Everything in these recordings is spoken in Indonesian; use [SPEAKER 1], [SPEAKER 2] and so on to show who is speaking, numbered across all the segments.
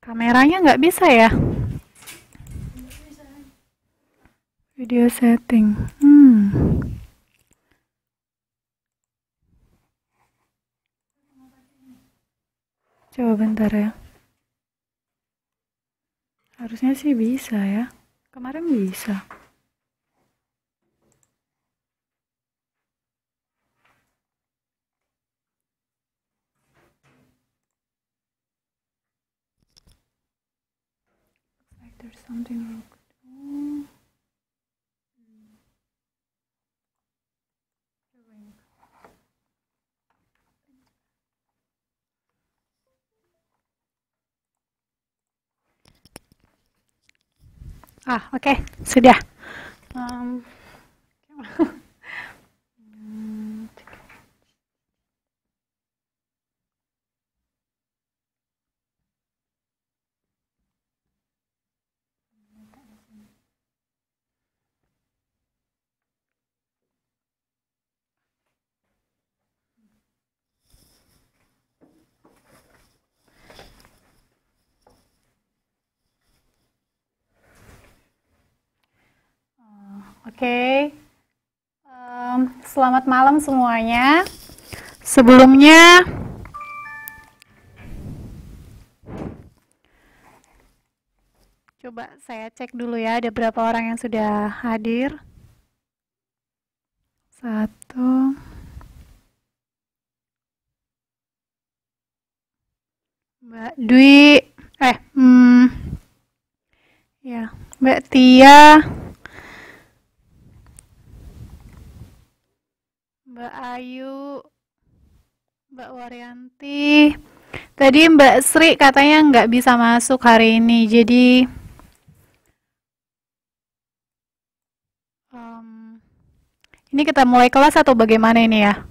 [SPEAKER 1] Kameranya nggak bisa ya? Video setting. Coba bentar ya. Harusnya sih bisa ya. Kemarin bisa. Like there's something wrong. Oke, sudah. Um, Oke. Selamat malam semuanya. Sebelumnya, coba saya cek dulu ya, ada berapa orang yang sudah hadir. 1. Mbak Dwi, ya, Mbak Tia, Mbak Ayu, Mbak Waryanti. Tadi Mbak Sri katanya nggak bisa masuk hari ini, jadi ini kita mulai kelas atau bagaimana ini ya?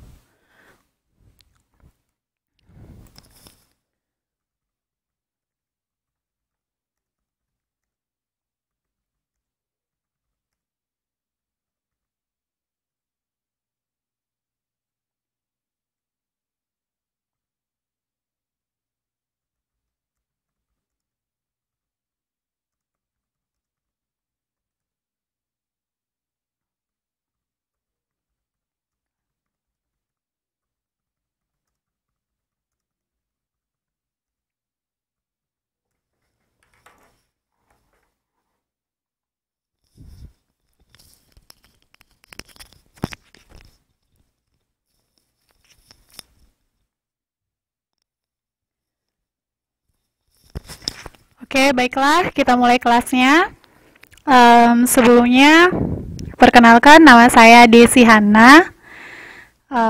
[SPEAKER 1] Oke, baiklah, kita mulai kelasnya. Sebelumnya, perkenalkan nama saya Desi Hana.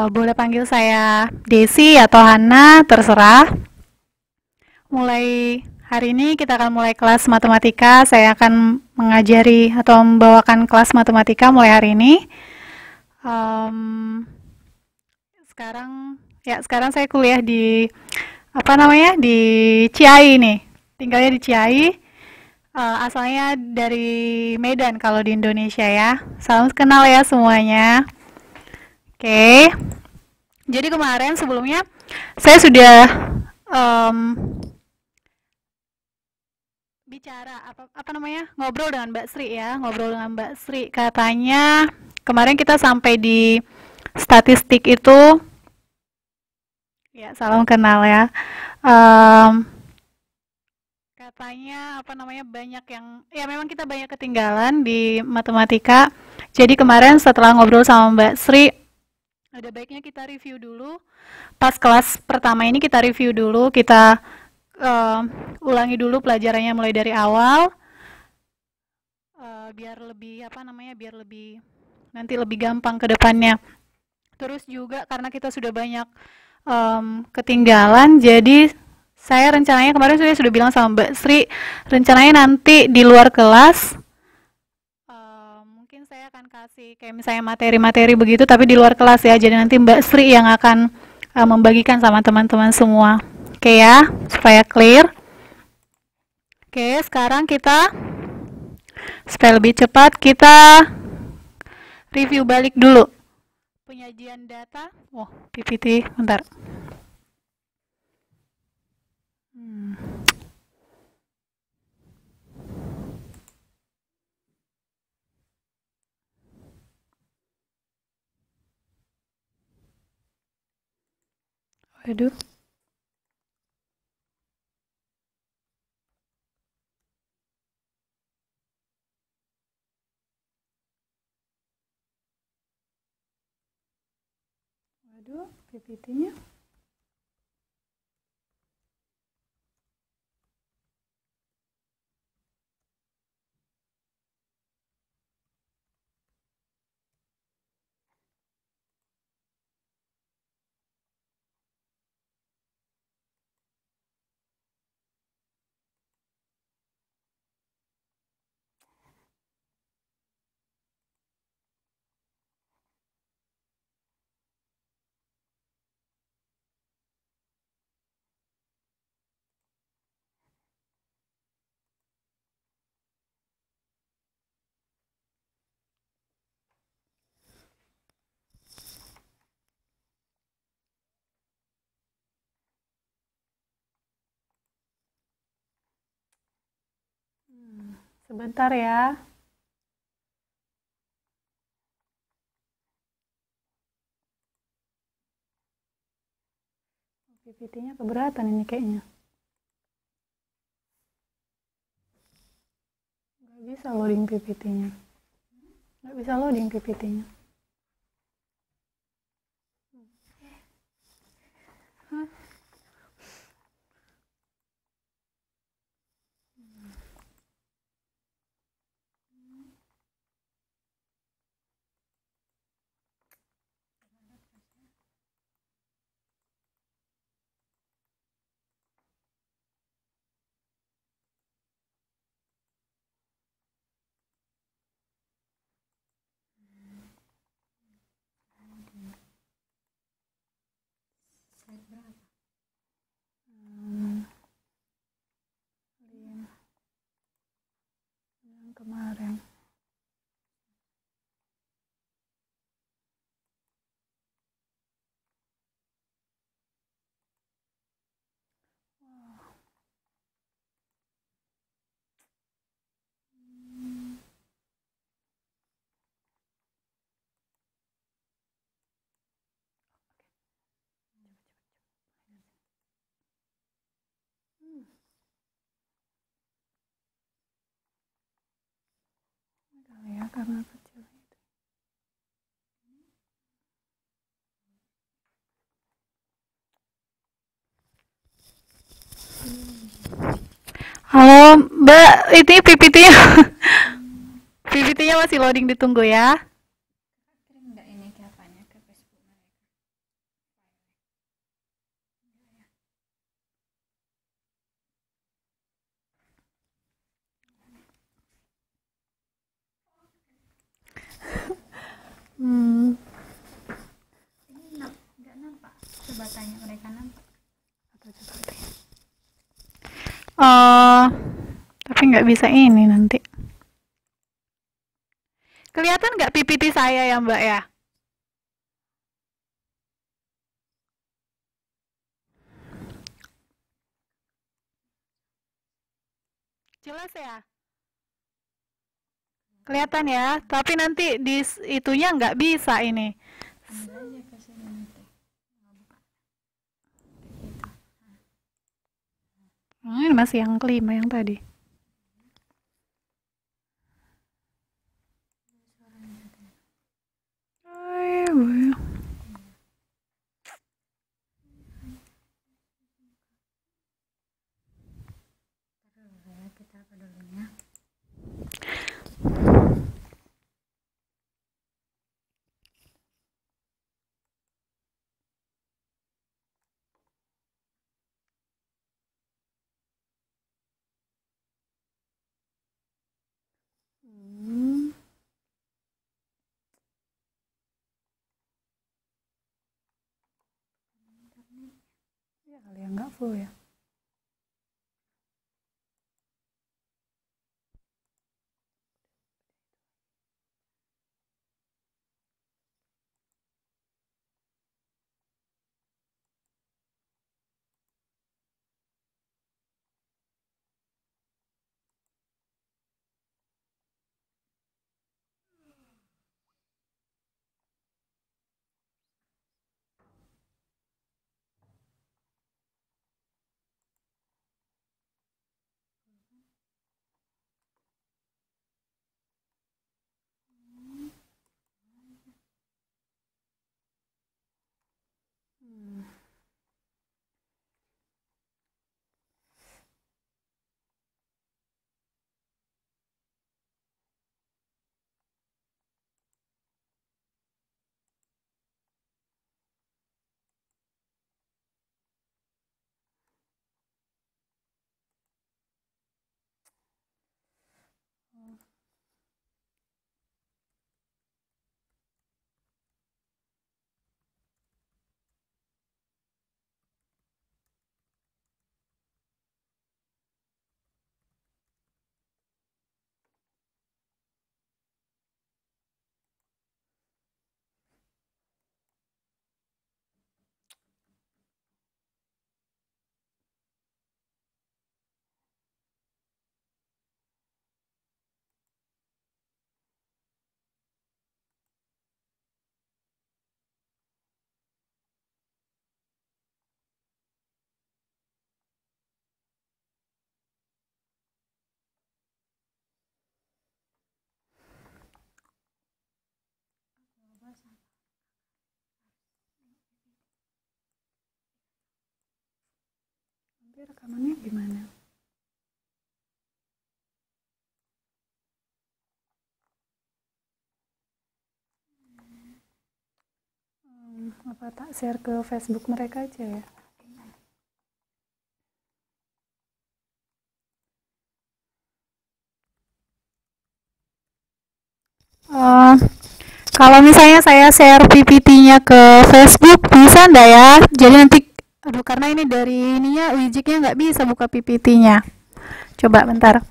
[SPEAKER 1] Boleh panggil saya Desi atau Hana, terserah. Mulai hari ini kita akan mulai kelas matematika. Saya akan mengajari atau membawakan kelas matematika mulai hari ini. Sekarang saya kuliah di di Ciai nih. Tinggalnya di Ciai. Asalnya dari Medan kalau di Indonesia ya. Salam kenal ya semuanya. Oke. Jadi kemarin sebelumnya saya sudah bicara ngobrol dengan Mbak Sri ya, katanya kemarin kita sampai di statistik itu ya, salam kenal ya. Katanya banyak yang ya, memang kita banyak ketinggalan di matematika. Jadi kemarin setelah ngobrol sama Mbak Sri, ada baiknya kita review dulu. Pas kelas pertama ini kita review dulu, kita ulangi dulu pelajarannya mulai dari awal, biar lebih nanti lebih gampang ke depannya. Terus juga karena kita sudah banyak ketinggalan, jadi saya rencananya kemarin sudah bilang sama Mbak Sri, rencananya nanti di luar kelas mungkin saya akan kasih kayak misalnya materi-materi begitu, tapi di luar kelas ya. Jadi nanti Mbak Sri yang akan membagikan sama teman-teman semua. Oke ya, supaya clear. Oke, sekarang kita supaya lebih cepat kita review balik dulu penyajian data. PPT, bentar. Waduh. Waduh, PPT-nya. Sebentar ya. PPT-nya keberatan ini kayaknya. Nggak bisa loading PPT-nya. Nggak bisa loading PPT-nya. Yang kemarin. Kali ya, karena kecil itu. Halo Mbak, ini PPT-nya PPT-nya masih loading, ditunggu ya.
[SPEAKER 2] Kirim nggak ini ke apanya, ke Facebook mereka? Ini nggak nampak. Coba tanya mereka nampak.
[SPEAKER 1] Atau coba deh. Oh, tapi nggak bisa ini nanti. Kelihatan nggak PPT saya ya Mbak ya? Jelas ya? Kelihatan ya, tapi nanti di itunya nggak bisa ini.
[SPEAKER 2] Pindah aja ke sini nanti.
[SPEAKER 1] Ini masih yang kelima yang tadi.
[SPEAKER 2] Kita apa dulu ya?
[SPEAKER 1] Ya kali ya nggak full ya. Tadi rekamannya gimana? Apa tak share ke Facebook mereka aja ya? Eh, Kalau misalnya saya share PPT-nya ke Facebook, bisa nggak ya? Jadi nanti, aduh karena ini dari ininya, widgetnya nggak bisa buka PPT-nya. Coba bentar.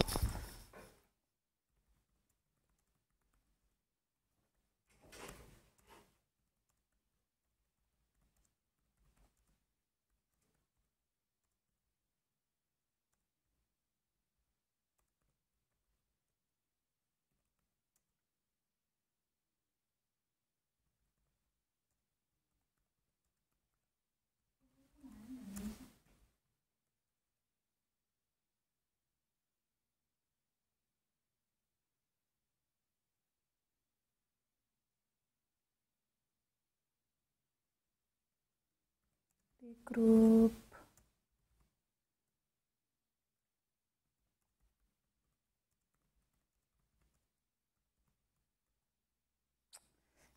[SPEAKER 1] Di grup.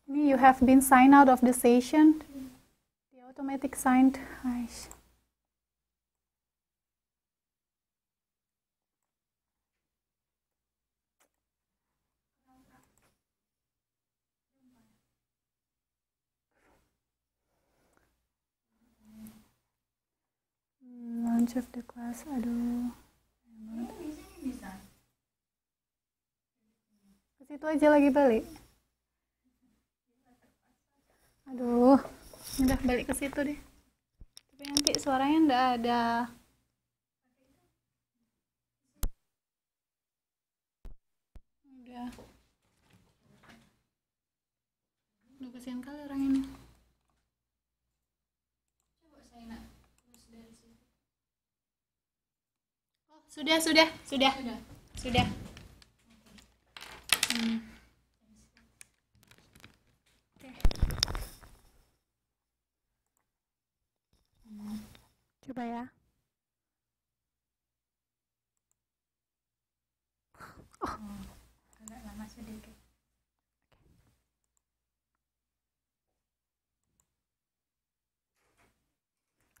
[SPEAKER 1] Ini you have been signed out of the session. The automatic signed. Aish. Launch of the class. Aduh. Ke situ aja lagi balik. Aduh. Udah balik ke situ deh. Tapi nanti suaranya nggak ada. Udah. Udah kasihan kali orang ini. Coba saya nak terus dari situ. Oh, sudah. Sudah. Oke. Coba ya.
[SPEAKER 2] Agak lama sedikit.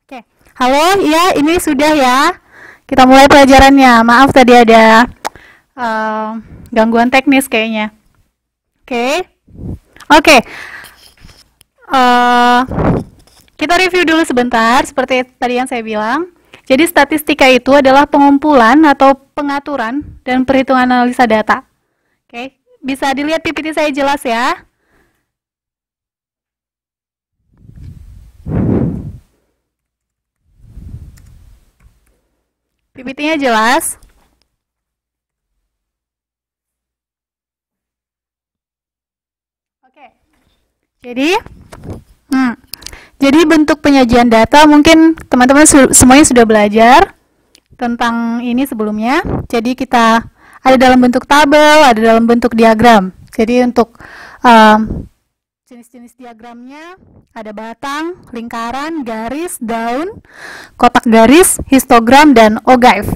[SPEAKER 1] Oke, halo, ya ini sudah ya. Kita mulai pelajarannya. Maaf tadi ada gangguan teknis kayaknya. Oke. Kita review dulu sebentar, seperti tadi yang saya bilang. Jadi statistika itu adalah pengumpulan atau pengaturan dan perhitungan analisa data. Oke, bisa dilihat PPT saya jelas ya. PPT-nya jelas. Oke. Jadi bentuk penyajian data mungkin teman-teman semuanya sudah belajar tentang ini sebelumnya. Jadi kita ada dalam bentuk tabel, ada dalam bentuk diagram. Jadi untuk jenis-jenis diagramnya ada batang, lingkaran, garis, daun, kotak garis, histogram, dan ogive.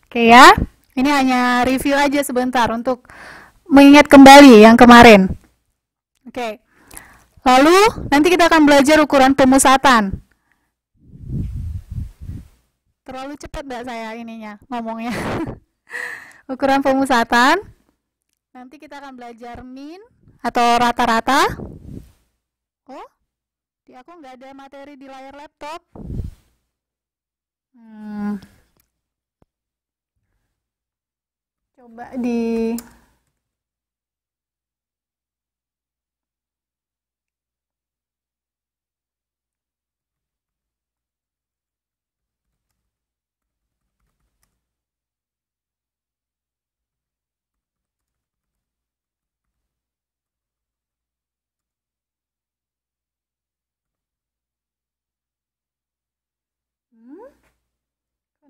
[SPEAKER 1] Oke ya, ini hanya review aja sebentar untuk mengingat kembali yang kemarin. Oke, lalu nanti kita akan belajar ukuran pemusatan. Terlalu cepat nggak saya ininya ngomongnya? Ukuran pemusatan. Nanti kita akan belajar mean atau rata-rata. Oh, di aku nggak ada materi di layar laptop. Coba di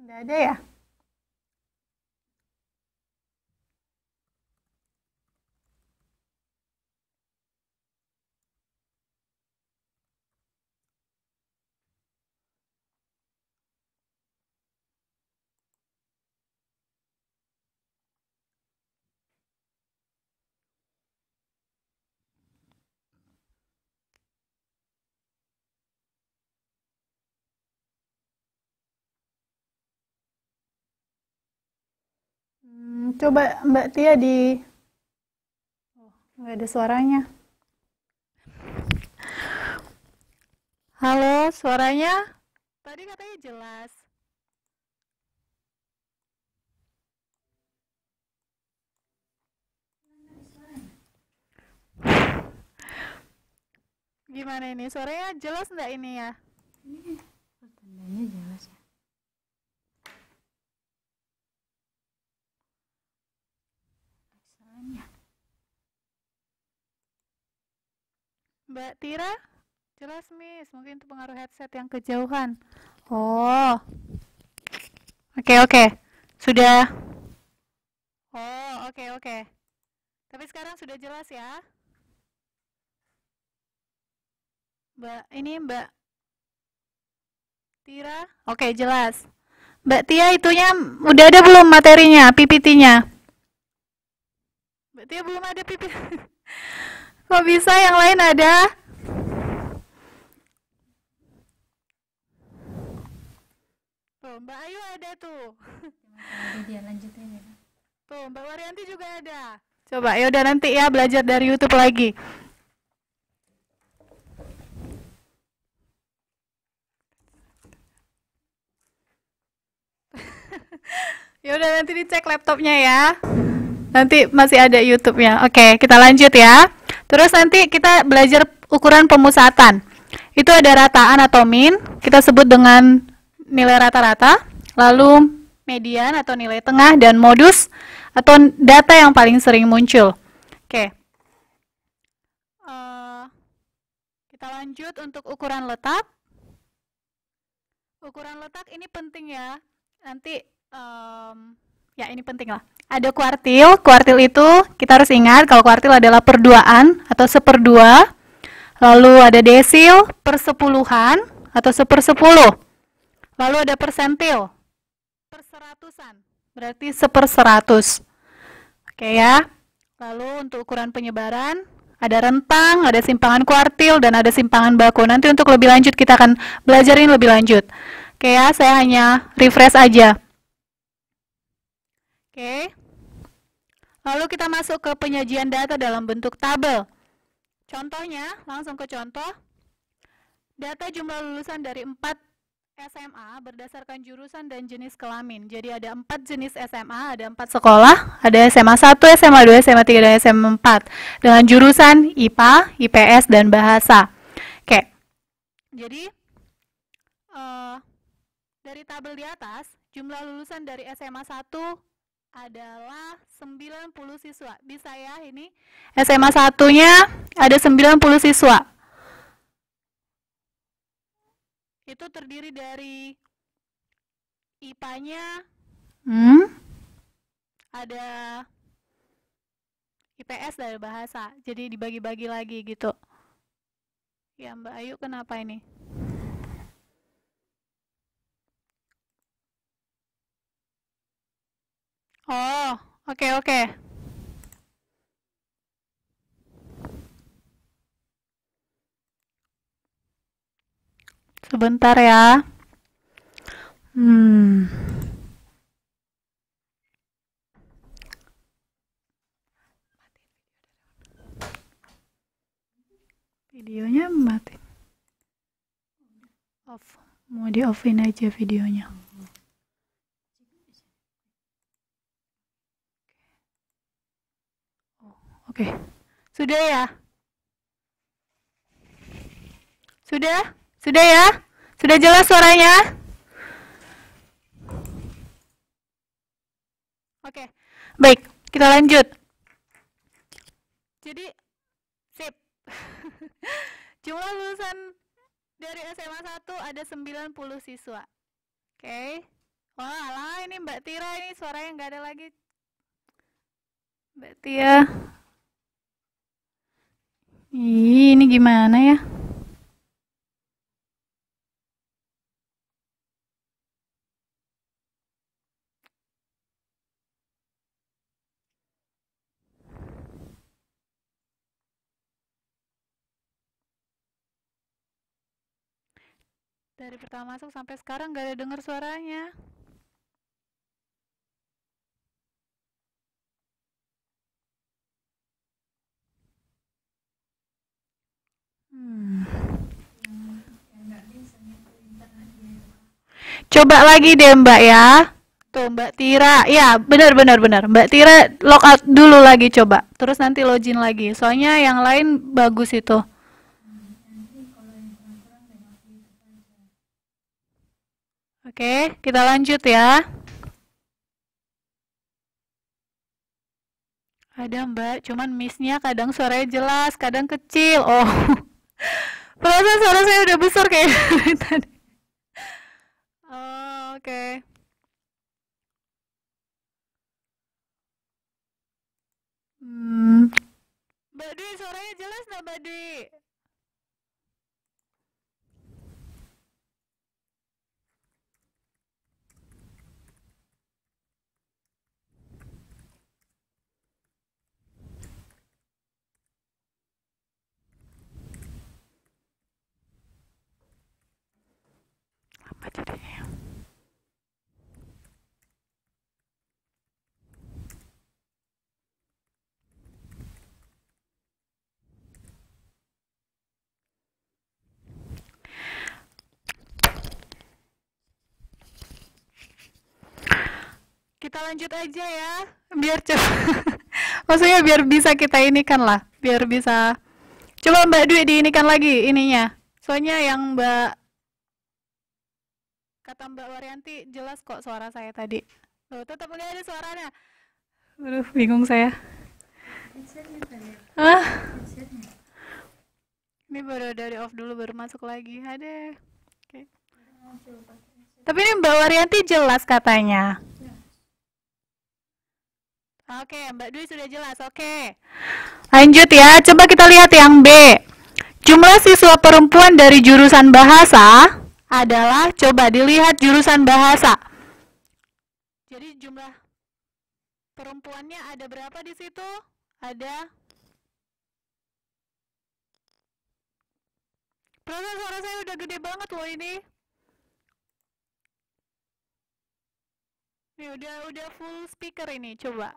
[SPEAKER 1] nggak ada ya? Coba Mbak Tia di... Oh, nggak ada suaranya. Halo, suaranya? Tadi katanya jelas. Gimana ini? Suaranya jelas nggak ini ya?
[SPEAKER 2] Tandanya jelas ya. Akselannya.
[SPEAKER 1] Mbak Tira? Jelas, Miss. Mungkin itu pengaruh headset yang kejauhan. Oh. Oke. Sudah. Oh, oke. Tapi sekarang sudah jelas ya? Mbak Tira? Oke, jelas. Mbak Tia, itunya udah ada belum materinya, PPT-nya? Mbak Tia belum ada PPT. Kok bisa yang lain ada? Tuh, Mbak Ayu ada tuh.
[SPEAKER 2] Ada dia lanjutin ya.
[SPEAKER 1] Tuh, Mbak Waryanti juga ada. Coba, yaudah nanti ya belajar dari YouTube lagi. Yaudah nanti dicek laptopnya ya. Nanti masih ada YouTube-nya. Oke, kita lanjut ya. Terus nanti kita belajar ukuran pemusatan. Itu ada rataan atau min, kita sebut dengan nilai rata-rata, lalu median atau nilai tengah, dan modus atau data yang paling sering muncul. Oke. Kita lanjut untuk ukuran letak. Ukuran letak ini penting ya. Nanti ya ini penting lah. Ada kuartil. Kuartil itu kita harus ingat kalau kuartil adalah perduaan atau seperdua. Lalu ada desil, persepuluhan atau sepersepuluh. Lalu ada persentil, perseratusan, berarti seperseratus. Oke ya. Lalu untuk ukuran penyebaran, ada rentang, ada simpangan kuartil, dan ada simpangan baku. Nanti untuk lebih lanjut kita akan belajarin lebih lanjut. Oke ya, saya hanya refresh aja. Oke. Lalu kita masuk ke penyajian data dalam bentuk tabel. Contohnya, langsung ke contoh. Data jumlah lulusan dari 4 SMA berdasarkan jurusan dan jenis kelamin. Jadi ada 4 jenis SMA, ada 4 sekolah, ada SMA 1, SMA 2, SMA 3, dan SMA 4. Dengan jurusan IPA, IPS, dan bahasa. Oke. Jadi, dari tabel di atas, jumlah lulusan dari SMA 1 adalah 90 siswa. Bisa ya ini? SMA 1-nya ada 90 siswa. Itu terdiri dari IPA-nya ada IPS dari bahasa. Jadi dibagi-bagi lagi gitu. Ya Mbak Ayu kenapa ini? Oh, oke. Sebentar ya. Videonya mati. Off. Mau di offin aja videonya. Oke. Sudah ya? Sudah? Sudah ya? Sudah jelas suaranya? Oke. Baik, kita lanjut. Jadi, sip. Jumlah lulusan dari SMA 1 ada 90 siswa. Oke. Wah, lah ini Mbak Tira ini suaranya nggak ada lagi. Mbak Tia. Ini gimana ya? Dari pertama masuk sampai sekarang nggak ada dengar suaranya. Coba lagi deh Mbak ya. Tuh Mbak Tira. Ya, benar benar benar. Mbak Tira logout dulu lagi coba. Terus nanti login lagi. Soalnya yang lain bagus itu. Oke, kita lanjut ya. Ada Mbak, cuman miss-nya kadang suaranya jelas, kadang kecil. Oh, perasaan suara saya udah besar kayak tadi. Oh, oke. Hmm. Mbak Dwi, suaranya jelas nggak Mbak Dwi? Apa jadinya? Kita lanjut aja ya, biar cepat. Maksudnya biar bisa kita inikan lah, biar bisa. Coba Mbak Dwi diinikan lagi ininya. Soalnya yang kata Mbak Waryanti jelas kok suara saya tadi. Loh, tetap nggak ada suaranya. Aduh, bingung saya.
[SPEAKER 2] Headsetnya tadi.
[SPEAKER 1] Ah,
[SPEAKER 2] Headsetnya.
[SPEAKER 1] ini baru dari off dulu baru masuk lagi. Ada. Oke.
[SPEAKER 2] Mau coba pakai headset.
[SPEAKER 1] Tapi ini Mbak Waryanti jelas katanya.
[SPEAKER 2] Ya.
[SPEAKER 1] Oke, Mbak Dwi sudah jelas. Oke. Lanjut ya. Coba kita lihat yang B. Jumlah siswa perempuan dari jurusan bahasa adalah, coba dilihat jurusan bahasa. Jadi jumlah perempuannya ada berapa di situ? Ada. Perasaan suara saya udah gede banget loh ini. Ini udah full speaker ini, coba.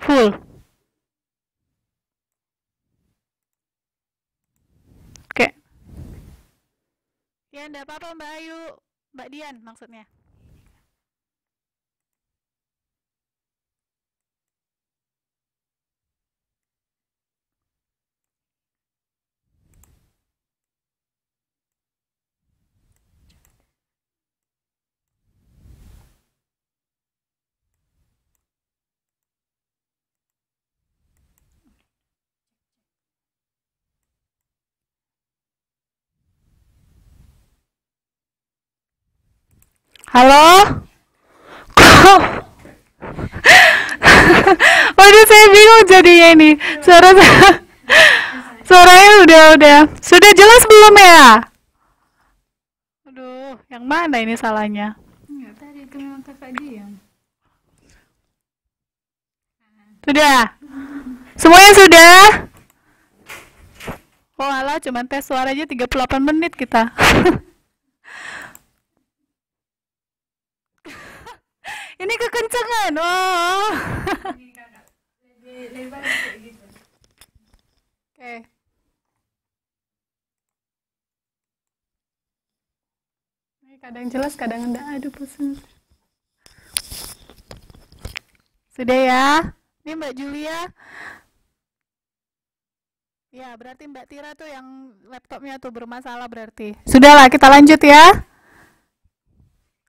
[SPEAKER 1] Full. Oke. Ya, enggak apa-apa Mbak Ayu. Mbak Dian maksudnya. Halo? Kok? Waduh, saya bingung jadinya ini. Suaranya udah. Sudah jelas belum ya? Aduh, yang mana ini salahnya?
[SPEAKER 2] Enggak, tadi itu memang kakak diam.
[SPEAKER 1] Sudah? Semuanya sudah? Oh alah, cuman tes suara aja 38 menit kita. Ini kekencengan. Oh.
[SPEAKER 2] Ini kakak lebih lebar kayak gitu.
[SPEAKER 1] Oke. Ini kadang jelas, kadang enggak. Aduh, pusing. Sudah ya? Ini Mbak Julia. Ya, berarti Mbak Tira tuh yang laptopnya tuh bermasalah berarti. Sudahlah, kita lanjut ya.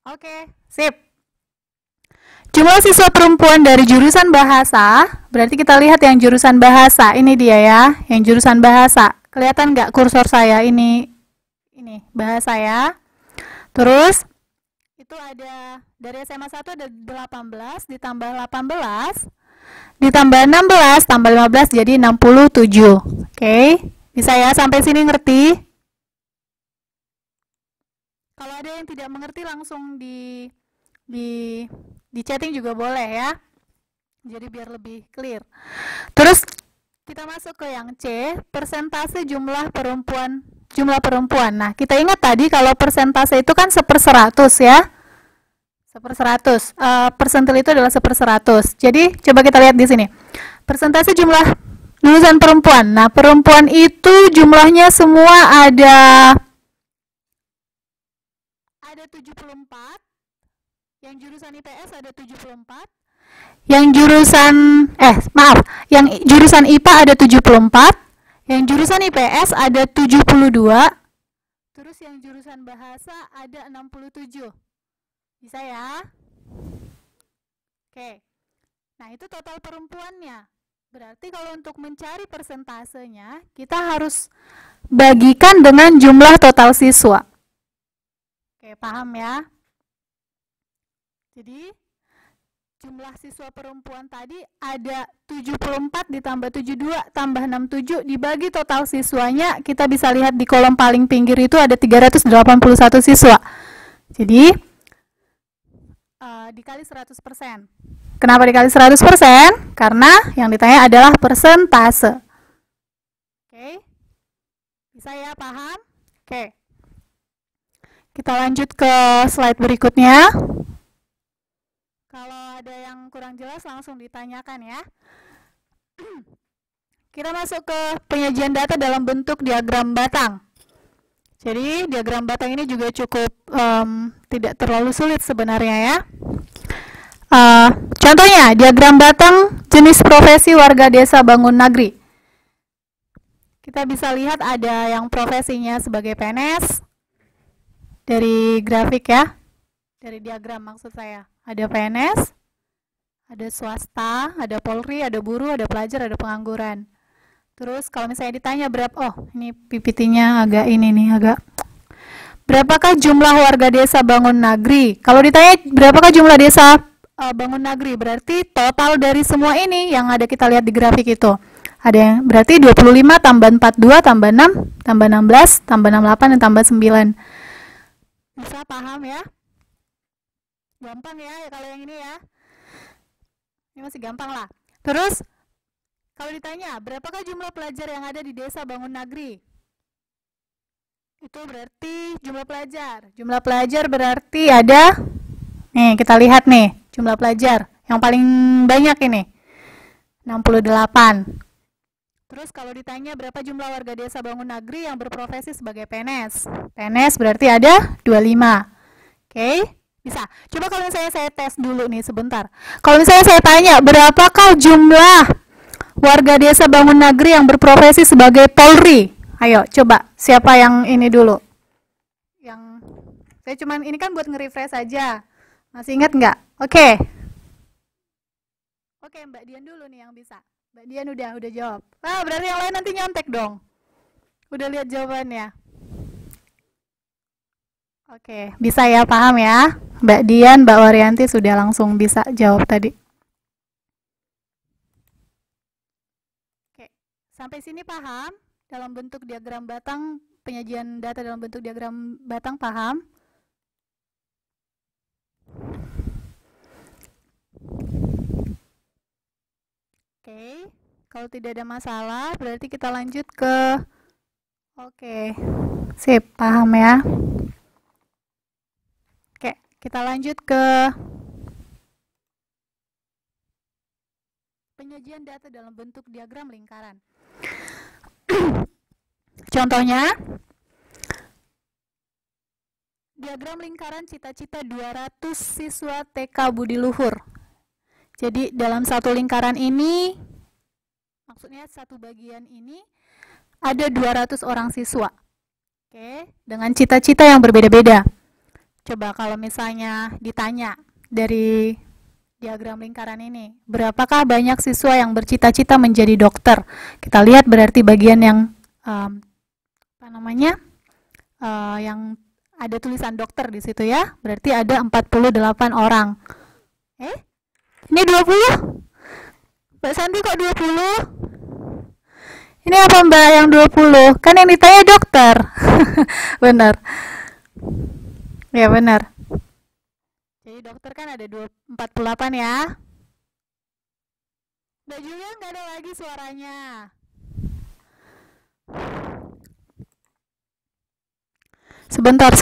[SPEAKER 1] Oke, sip. Jumlah siswa perempuan dari jurusan bahasa, berarti kita lihat yang jurusan bahasa. Ini dia ya, yang jurusan bahasa. Kelihatan nggak kursor saya? Ini bahasa ya. Terus, itu ada dari SMA 1 ada 18, ditambah 18, ditambah 16, tambah 15 jadi 67. Oke, bisa ya sampai sini ngerti? Kalau ada yang tidak mengerti langsung di chatting juga boleh ya. Jadi biar lebih clear. Terus kita masuk ke yang C, persentase jumlah perempuan. Nah, kita ingat tadi kalau persentase itu kan 1/100 ya. 1/100. Persentil itu adalah 1/100. Jadi coba kita lihat di sini. Persentase jumlah lulusan perempuan. Nah, perempuan itu jumlahnya semua ada 74. Yang jurusan IPS ada 74. Yang jurusan yang jurusan IPA ada 74. Yang jurusan IPS ada 72. Terus yang jurusan bahasa ada 67. Bisa ya? Oke. Nah, itu total perempuannya. Berarti kalau untuk mencari persentasenya, kita harus bagikan dengan jumlah total siswa. Oke, paham ya? Jadi, jumlah siswa perempuan tadi ada 74 ditambah 72 tambah 67 dibagi total siswanya, kita bisa lihat di kolom paling pinggir itu ada 381 siswa. Jadi, dikali 100%. Kenapa dikali 100%? Karena yang ditanya adalah persentase. Oke. Bisa ya, paham? Oke. Kita lanjut ke slide berikutnya. Kalau ada yang kurang jelas langsung ditanyakan ya. Kita masuk ke penyajian data dalam bentuk diagram batang. Jadi diagram batang ini juga cukup tidak terlalu sulit sebenarnya ya. Contohnya diagram batang jenis profesi warga desa Bangun Nagri. Kita bisa lihat ada yang profesinya sebagai PNS dari grafik ya, dari diagram maksud saya. Ada PNS, ada swasta, ada Polri, ada buruh, ada pelajar, ada pengangguran. Terus kalau misalnya ditanya ini PPT-nya agak berapakah jumlah warga desa Bangun Nagri? Kalau ditanya berapakah jumlah desa Bangun Nagri, berarti total dari semua ini yang ada kita lihat di grafik itu. Ada yang berarti 25 tambah 42 tambah 6 tambah 16 tambah 68 dan tambah 9. Bisa paham ya? Gampang ya kalau yang ini ya. Ini masih gampang lah. Terus kalau ditanya berapakah jumlah pelajar yang ada di desa Bangun Nagri? Itu berarti jumlah pelajar. Jumlah pelajar berarti ada, nih kita lihat nih, jumlah pelajar yang paling banyak ini 68. Terus kalau ditanya berapa jumlah warga desa Bangun Nagri yang berprofesi sebagai PNS? PNS berarti ada 25. Oke, bisa. Coba kalau misalnya saya tes dulu nih sebentar. Kalau misalnya saya tanya berapakah jumlah warga desa Bangun Nagri yang berprofesi sebagai Polri? Ayo coba, siapa yang ini dulu? Yang saya cuman ini kan buat nge-refresh aja. Masih ingat nggak? Oke. Oke, Mbak Dian dulu nih yang bisa. Mbak Dian udah jawab. Berarti yang lain nanti nyontek dong. Udah lihat jawabannya. Oke, bisa ya, paham ya? Mbak Dian, Mbak Waryanti sudah langsung bisa jawab tadi. Oke, sampai sini paham? Dalam bentuk diagram batang, penyajian data dalam bentuk diagram batang paham? Oke, kalau tidak ada masalah, berarti kita lanjut ke sip, paham ya? Oke, kita lanjut ke penyajian data dalam bentuk diagram lingkaran. Contohnya, diagram lingkaran cita-cita 200 siswa TK Budi Luhur. Jadi dalam satu lingkaran ini, maksudnya satu bagian ini, ada 200 orang siswa. Oke, dengan cita-cita yang berbeda-beda. Coba kalau misalnya ditanya dari diagram lingkaran ini, berapakah banyak siswa yang bercita-cita menjadi dokter? Kita lihat berarti bagian yang yang ada tulisan dokter di situ ya. Berarti ada 48 orang. Ini 20? Mbak Santi kok 20? Ini apa Mbak yang 20? Kan yang ditanya dokter. Benar. Ya benar. Jadi dokter kan ada 48 ya. Mbak Julia nggak ada lagi suaranya. Sebentar.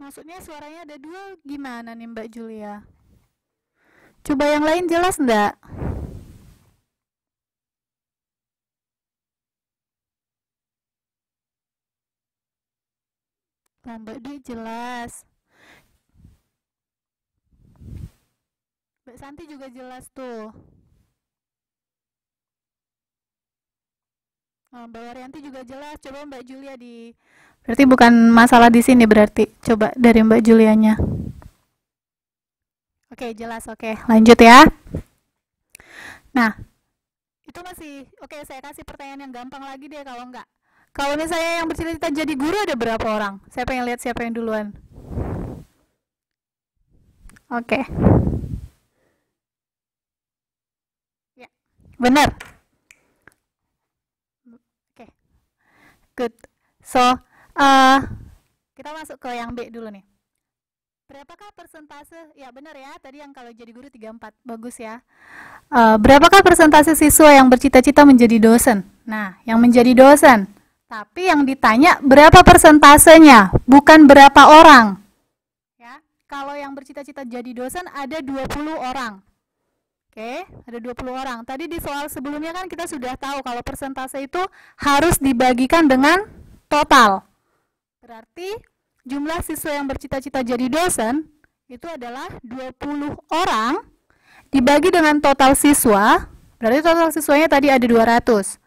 [SPEAKER 1] Maksudnya suaranya ada dua gimana nih Mbak Julia? Coba yang lain jelas enggak? Nah, Mbak Dwi jelas. Mbak Santi juga jelas tuh. Oh, Mbak Waryanti juga jelas. Coba Mbak Julia di. Berarti bukan masalah di sini berarti. Coba dari Mbak Julianya. Oke, jelas. Oke, lanjut ya. Nah, itu masih oke. Saya kasih pertanyaan yang gampang lagi deh kalau enggak. Kalau misalnya yang bercita-cita jadi guru ada berapa orang? Saya pengen lihat siapa yang duluan. Oke. Ya, benar. Oke, good. So, kita masuk ke yang B dulu nih. Berapakah persentase? Ya benar ya, tadi yang kalau jadi guru 34. Bagus ya. Berapakah persentase siswa yang bercita-cita menjadi dosen? Nah, yang menjadi dosen. Tapi yang ditanya berapa persentasenya, bukan berapa orang. Ya, kalau yang bercita-cita jadi dosen ada 20 orang. Oke, ada 20 orang. Tadi di soal sebelumnya kan kita sudah tahu kalau persentase itu harus dibagikan dengan total. Berarti jumlah siswa yang bercita-cita jadi dosen itu adalah 20 orang dibagi dengan total siswa. Berarti total siswanya tadi ada 200.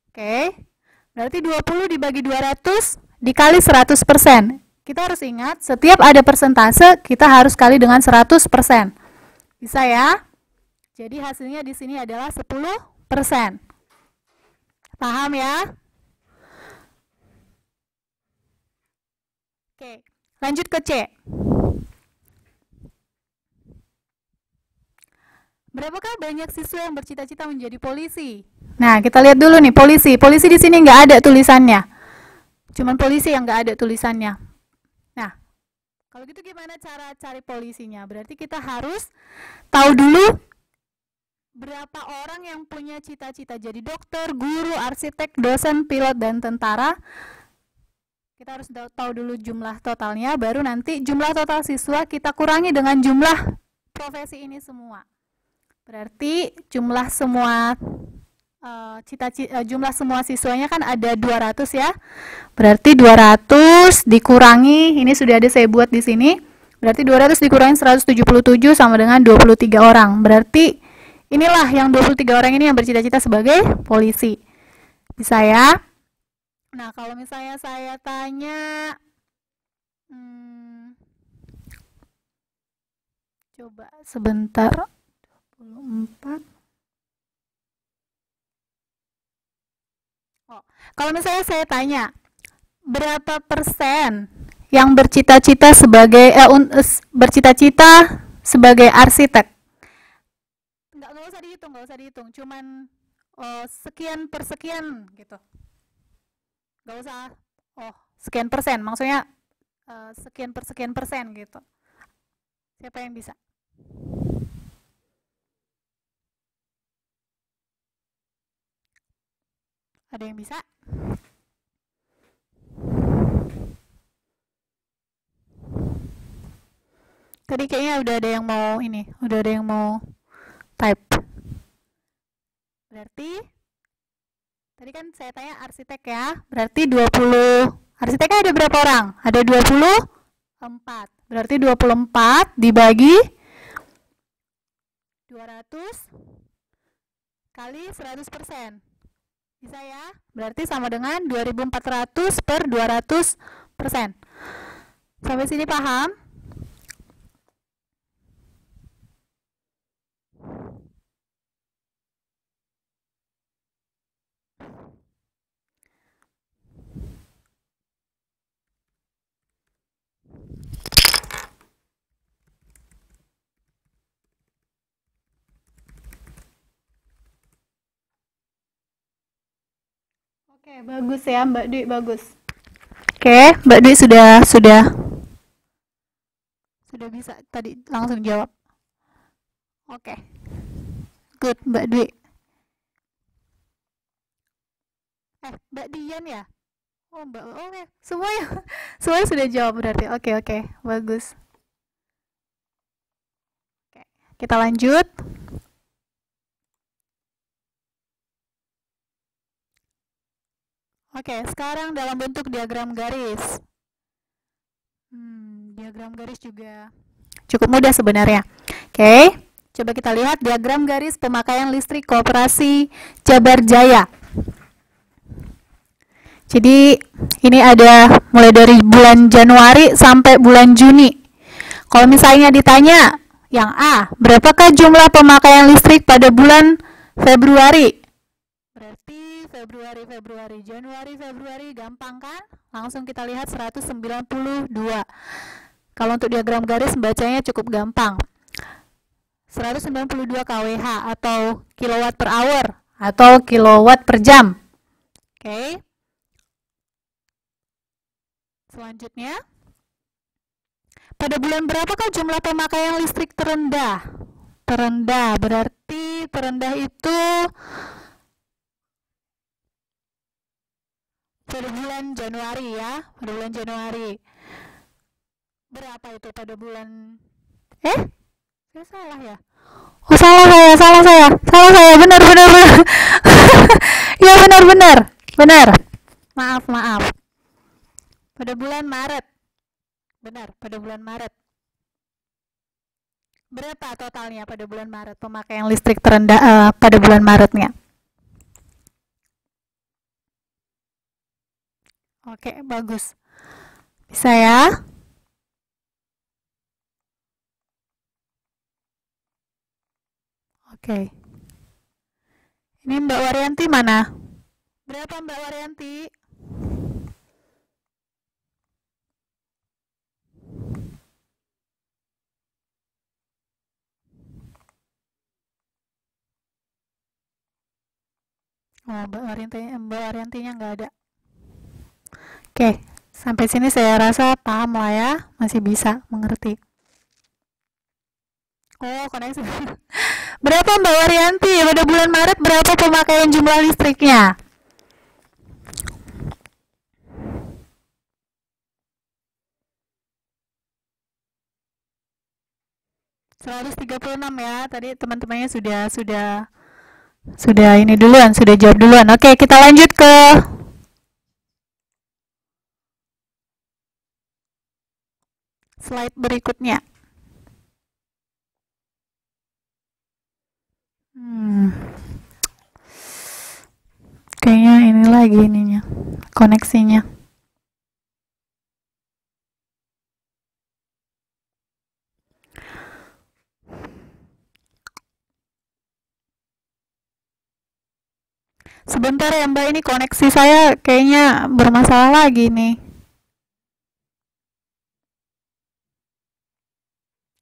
[SPEAKER 1] Oke. Berarti 20 dibagi 200 dikali 100%. Kita harus ingat, setiap ada persentase kita harus kali dengan 100%. Bisa ya? Jadi hasilnya di sini adalah 10%. Paham ya? Oke, lanjut ke C. Berapakah banyak siswa yang bercita-cita menjadi polisi? Nah, kita lihat dulu nih polisi. Polisi di sini nggak ada tulisannya. Cuman polisi yang nggak ada tulisannya. Nah, kalau gitu gimana cara cari polisinya? Berarti kita harus tahu dulu berapa orang yang punya cita-cita jadi dokter, guru, arsitek, dosen, pilot, dan tentara. Kita harus tahu dulu jumlah totalnya, baru nanti jumlah total siswa kita kurangi dengan jumlah profesi ini semua. Berarti jumlah semua jumlah semua siswanya kan ada 200 ya. Berarti 200 dikurangi, ini sudah ada saya buat di sini. Berarti 200 dikurangi 177 sama dengan 23 orang. Berarti inilah yang 23 orang ini yang bercita-cita sebagai polisi. Bisa ya? Nah, kalau misalnya saya tanya, coba sebentar, 24. Oh, kalau misalnya saya tanya, berapa persen yang bercita-cita sebagai arsitek? Nggak usah dihitung, cuman sekian per sekian gitu. Nggak usah, sekian persen, maksudnya sekian per sekian persen gitu. Siapa yang bisa? Ada yang bisa? Tadi kayaknya udah ada yang mau type. Berarti tadi kan saya tanya arsitek ya, berarti 20. Arsiteknya ada berapa orang? Ada 24. Berarti 24 dibagi 200 kali 100%. Bisa ya? Berarti sama dengan 2400 per 200%. Sampai sini paham? Oke, bagus ya Mbak Dwi, bagus. Oke, Mbak Dwi sudah bisa tadi langsung jawab. Oke. Good, Mbak Dwi. Mbak Dian ya? Oh, Mbak. Oke. Semuanya semuanya sudah jawab berarti. Oke, oke. Bagus. Oke. Kita lanjut. Oke, sekarang dalam bentuk diagram garis. Diagram garis juga cukup mudah sebenarnya. Oke, coba kita lihat diagram garis pemakaian listrik Koperasi Jabar Jaya. Jadi ini ada mulai dari bulan Januari sampai bulan Juni. Kalau misalnya ditanya yang A, berapakah jumlah pemakaian listrik pada bulan Februari? Berarti Februari, Januari, gampang kan? Langsung kita lihat 192. Kalau untuk diagram garis bacanya cukup gampang. 192 kWh atau kilowatt per hour atau kilowatt per jam. Oke. Selanjutnya, pada bulan berapakah jumlah pemakaian listrik terendah? Terendah berarti terendah itu pada bulan Januari ya, pada bulan Januari. Berapa itu pada bulan? Saya salah ya? Oh, salah saya, benar. Ya, benar. Maaf. Pada bulan Maret. Benar, pada bulan Maret. Berapa totalnya pada bulan Maret pemakaian listrik terendah pada bulan Maretnya? Oke, bagus. Bisa ya? Oke. Ini Mbak Waryanti mana? Berapa Mbak Waryanti? Oh, Mbak Waryantinya nggak ada. Oke, sampai sini saya rasa paham lah ya, masih bisa mengerti. Oh, koneksi. Berapa Mbak Waryanti pada bulan Maret, berapa pemakaian jumlah listriknya? ...136 ya, tadi teman-temannya sudah ini duluan, sudah jawab duluan. Oke, kita lanjut ke slide berikutnya. Kayaknya ini lagi ininya, koneksinya. Sebentar ya Mbak, ini koneksi saya kayaknya bermasalah lagi nih.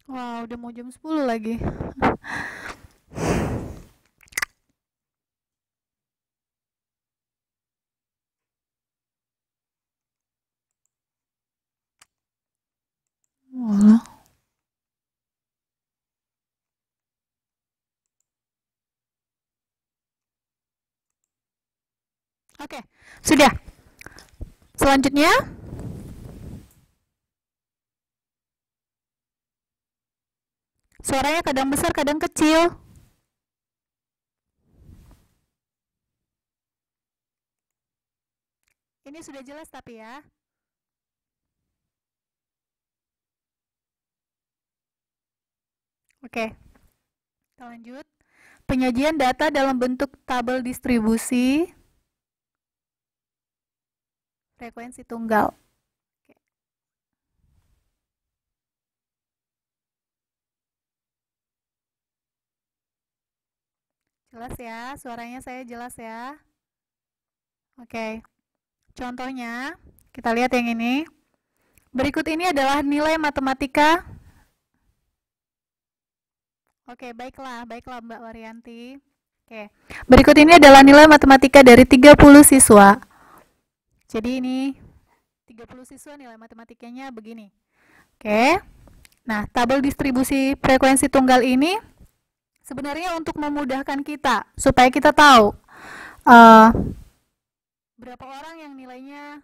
[SPEAKER 1] Wow, udah mau jam 10 lagi. Walah. Oke, sudah. Selanjutnya, suaranya kadang besar, kadang kecil. Ini sudah jelas tapi ya. Oke, kita lanjut. Penyajian data dalam bentuk tabel distribusi frekuensi tunggal. Oke. Jelas ya, suaranya saya jelas ya. Oke, contohnya kita lihat yang ini. Berikut ini adalah nilai matematika. Oke, baiklah Mbak Waryanti. Oke, berikut ini adalah nilai matematika dari 30 siswa. Jadi ini 30 siswa nilai matematikanya begini. Oke, nah tabel distribusi frekuensi tunggal ini sebenarnya untuk memudahkan kita supaya kita tahu berapa orang yang nilainya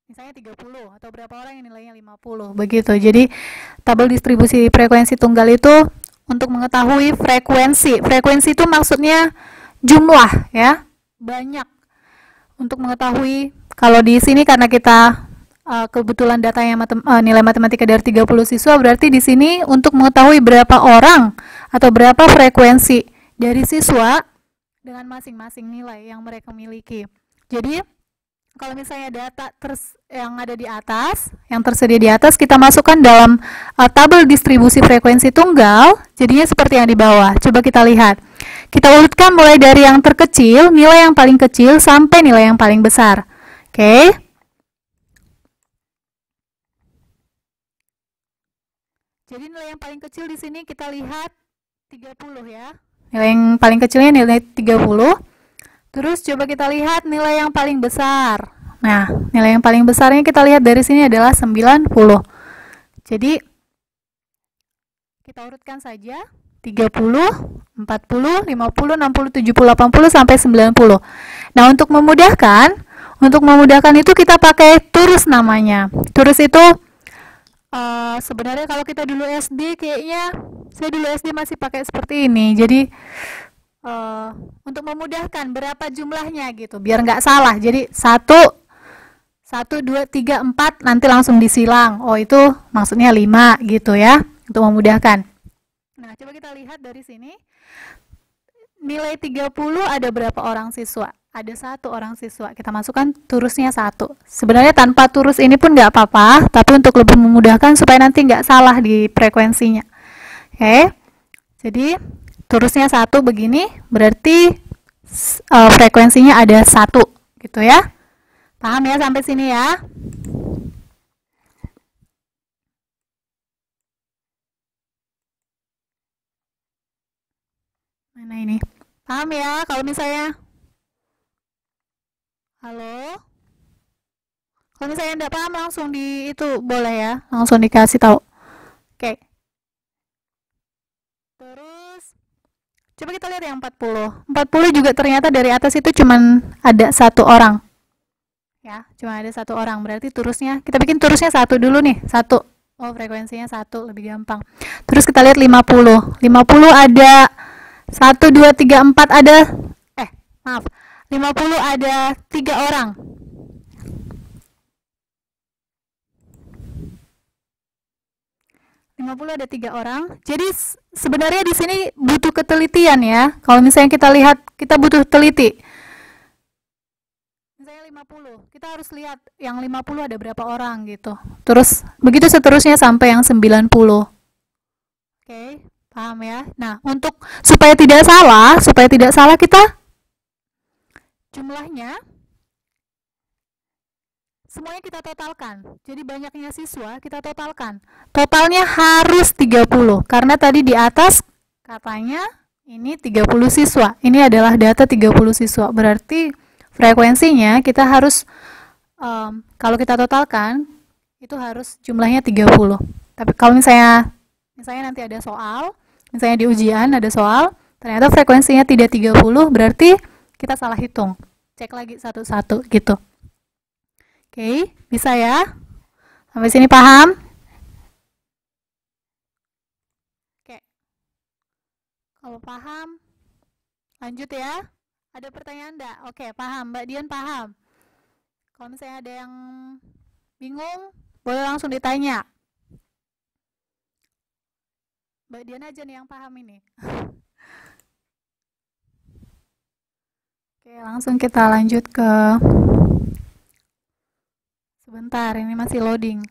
[SPEAKER 1] misalnya 30 atau berapa orang yang nilainya 50 begitu. Jadi tabel distribusi frekuensi tunggal itu untuk mengetahui frekuensi. Frekuensi itu maksudnya jumlah ya, banyak. Untuk mengetahui kalau di sini karena kita kebetulan datanya nilai matematika dari 30 siswa, berarti di sini untuk mengetahui berapa orang atau berapa frekuensi dari siswa dengan masing-masing nilai yang mereka miliki. Jadi kalau misalnya data yang ada di atas, yang tersedia di atas, kita masukkan dalam tabel distribusi frekuensi tunggal, jadinya seperti yang di bawah. Coba kita lihat. Kita urutkan mulai dari yang terkecil, nilai yang paling kecil, sampai nilai yang paling besar. Oke. Jadi nilai yang paling kecil di sini kita lihat 30 ya. Nilai yang paling kecilnya nilai 30. Terus coba kita lihat nilai yang paling besar. Nah, nilai yang paling besarnya kita lihat dari sini adalah 90. Jadi, kita urutkan saja 30, 40, 50, 60, 70, 80, sampai 90. Nah, untuk memudahkan itu kita pakai turus namanya. Turus itu sebenarnya kalau kita dulu SD kayaknya, saya dulu SD masih pakai seperti ini. Jadi, untuk memudahkan berapa jumlahnya gitu biar nggak salah, jadi 1, 2, 3, 4 nanti langsung disilang, oh itu maksudnya 5 gitu ya, untuk memudahkan. Nah coba kita lihat dari sini nilai 30 ada berapa orang siswa, ada 1 orang siswa, kita masukkan turusnya 1. Sebenarnya tanpa turus ini pun nggak apa-apa, tapi untuk lebih memudahkan supaya nanti nggak salah di frekuensinya. Oke, jadi turusnya 1 begini, berarti frekuensinya ada 1 gitu ya. Paham ya sampai sini ya? Mana ini? Paham ya kalau misalnya? Halo? Kalau misalnya enggak paham langsung di itu boleh ya, langsung dikasih tahu. Oke. Terus coba kita lihat yang 40. 40 juga ternyata dari atas itu cuman ada 1 orang. Ya, cuma ada 1 orang. Berarti turusnya, kita bikin turusnya 1 dulu nih. 1. Oh, frekuensinya 1, lebih gampang. Terus kita lihat 50. 50 ada 1, 2, 3, 4 ada maaf. 50 ada 3 orang. 50 ada 3 orang. Jadi sebenarnya di sini butuh ketelitian ya. Kalau misalnya kita lihat, kita butuh teliti. Misalnya 50, kita harus lihat yang 50 ada berapa orang gitu. Terus begitu seterusnya sampai yang 90. Oke, paham ya? Nah, untuk supaya tidak salah kita jumlahnya semuanya kita totalkan. Jadi banyaknya siswa kita totalkan. Totalnya harus 30 karena tadi di atas katanya ini 30 siswa. Ini adalah data 30 siswa. Berarti frekuensinya kita harus kalau kita totalkan itu harus jumlahnya 30. Tapi kalau misalnya nanti ada soal, misalnya di ujian ada soal, ternyata frekuensinya tidak 30, berarti kita salah hitung. Cek lagi satu-satu gitu. Oke, bisa ya? Sampai sini paham? Oke. Kalau paham, lanjut ya. Ada pertanyaan enggak? Oke, paham. Mbak Dian paham. Kalau misalnya ada yang bingung, boleh langsung ditanya. Mbak Dian aja nih yang paham ini. Oke, langsung kita lanjut ke... Sebentar, ini masih loading.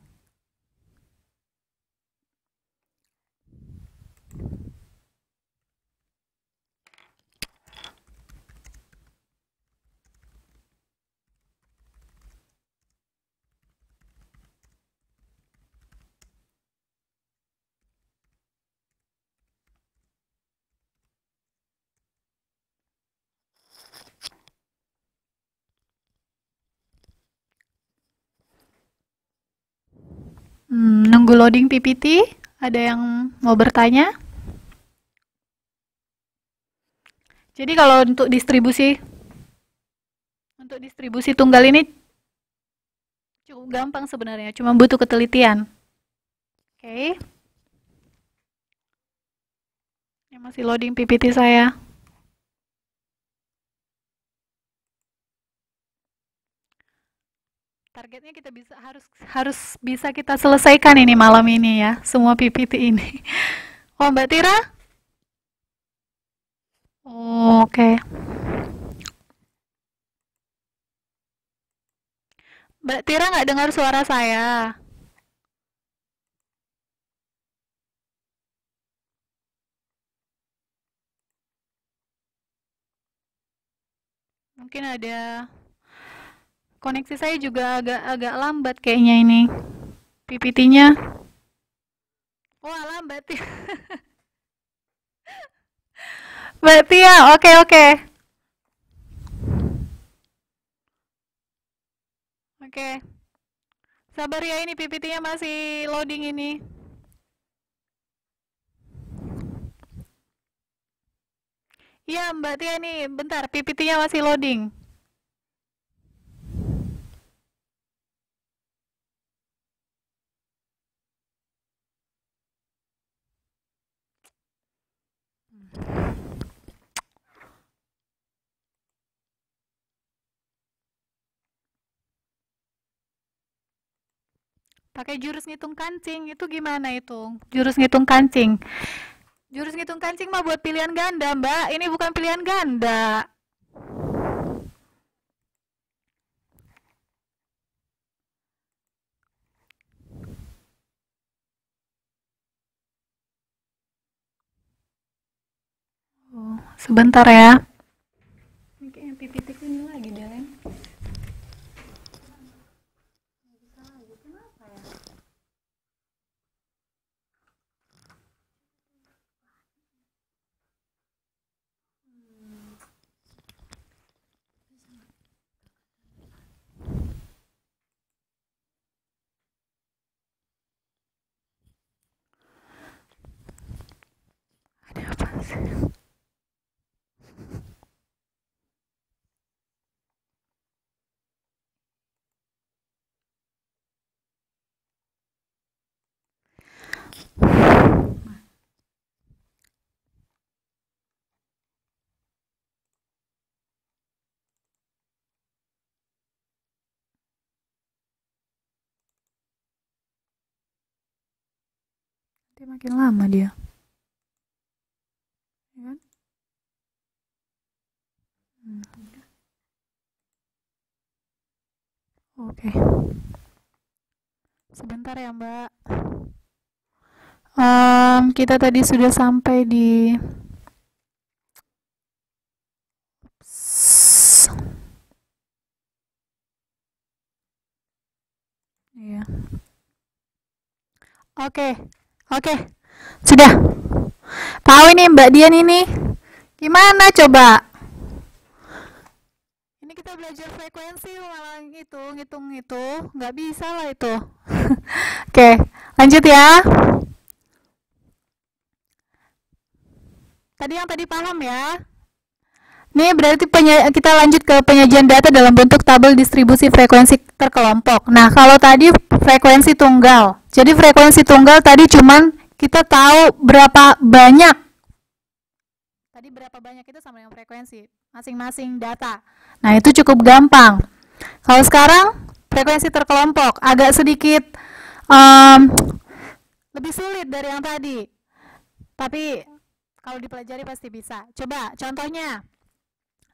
[SPEAKER 1] Nunggu loading PPT, ada yang mau bertanya? Jadi kalau untuk distribusi tunggal ini Cukup gampang sebenarnya, cuma butuh ketelitian. Oke. Ini masih loading PPT saya. Targetnya kita harus bisa kita selesaikan ini malam ini ya, semua PPT ini. Oh, Mbak Tira? Oh, oke. Mbak Tira nggak dengar suara saya. Mungkin ada koneksi saya juga agak lambat kayaknya ini. PPT-nya. Wah, lambat ya. Mbak Tia, oke oke. Oke. Sabar ya, ini PPT-nya masih loading ini. Iya, Mbak Tia ini bentar, PPT-nya masih loading. Pakai jurus ngitung kancing, itu gimana itu? Jurus ngitung kancing. Jurus ngitung kancing mah buat pilihan ganda, Mbak. Ini bukan pilihan ganda. Oh, sebentar ya. Ini kayaknya PPT ini lagi deh, Len. Ada apa sih? Dia makin lama dia. Ya kan? Oke. Sebentar ya, Mbak. Kita tadi sudah sampai di Iya. Oke. Oke. Sudah. Tahu ini Mbak Dian ini? Gimana coba? Ini kita belajar frekuensi malah ngitung itu, nggak bisa lah itu. Oke, lanjut ya. Tadi yang tadi paham ya? Ini berarti kita lanjut ke penyajian data dalam bentuk tabel distribusi frekuensi terkelompok. Nah, kalau tadi frekuensi tunggal. Jadi frekuensi tunggal tadi cuman kita tahu berapa banyak. Tadi berapa banyak itu sama dengan frekuensi masing-masing data. Nah, itu cukup gampang. Kalau sekarang frekuensi terkelompok agak sedikit lebih sulit dari yang tadi. Tapi kalau dipelajari pasti bisa. Coba contohnya.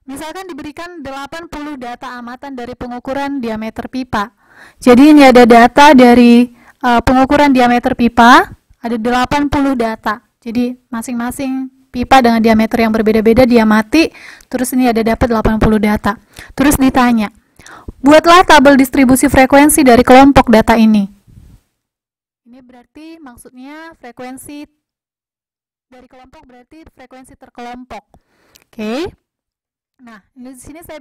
[SPEAKER 1] Misalkan diberikan 80 data amatan dari pengukuran diameter pipa. Jadi ini ada data dari pengukuran diameter pipa, ada 80 data. Jadi masing-masing pipa dengan diameter yang berbeda-beda dia mati, terus ini ada dapat 80 data. Terus ditanya, buatlah tabel distribusi frekuensi dari kelompok data ini. Ini berarti maksudnya frekuensi dari kelompok berarti frekuensi terkelompok. Oke. Nah, di sini saya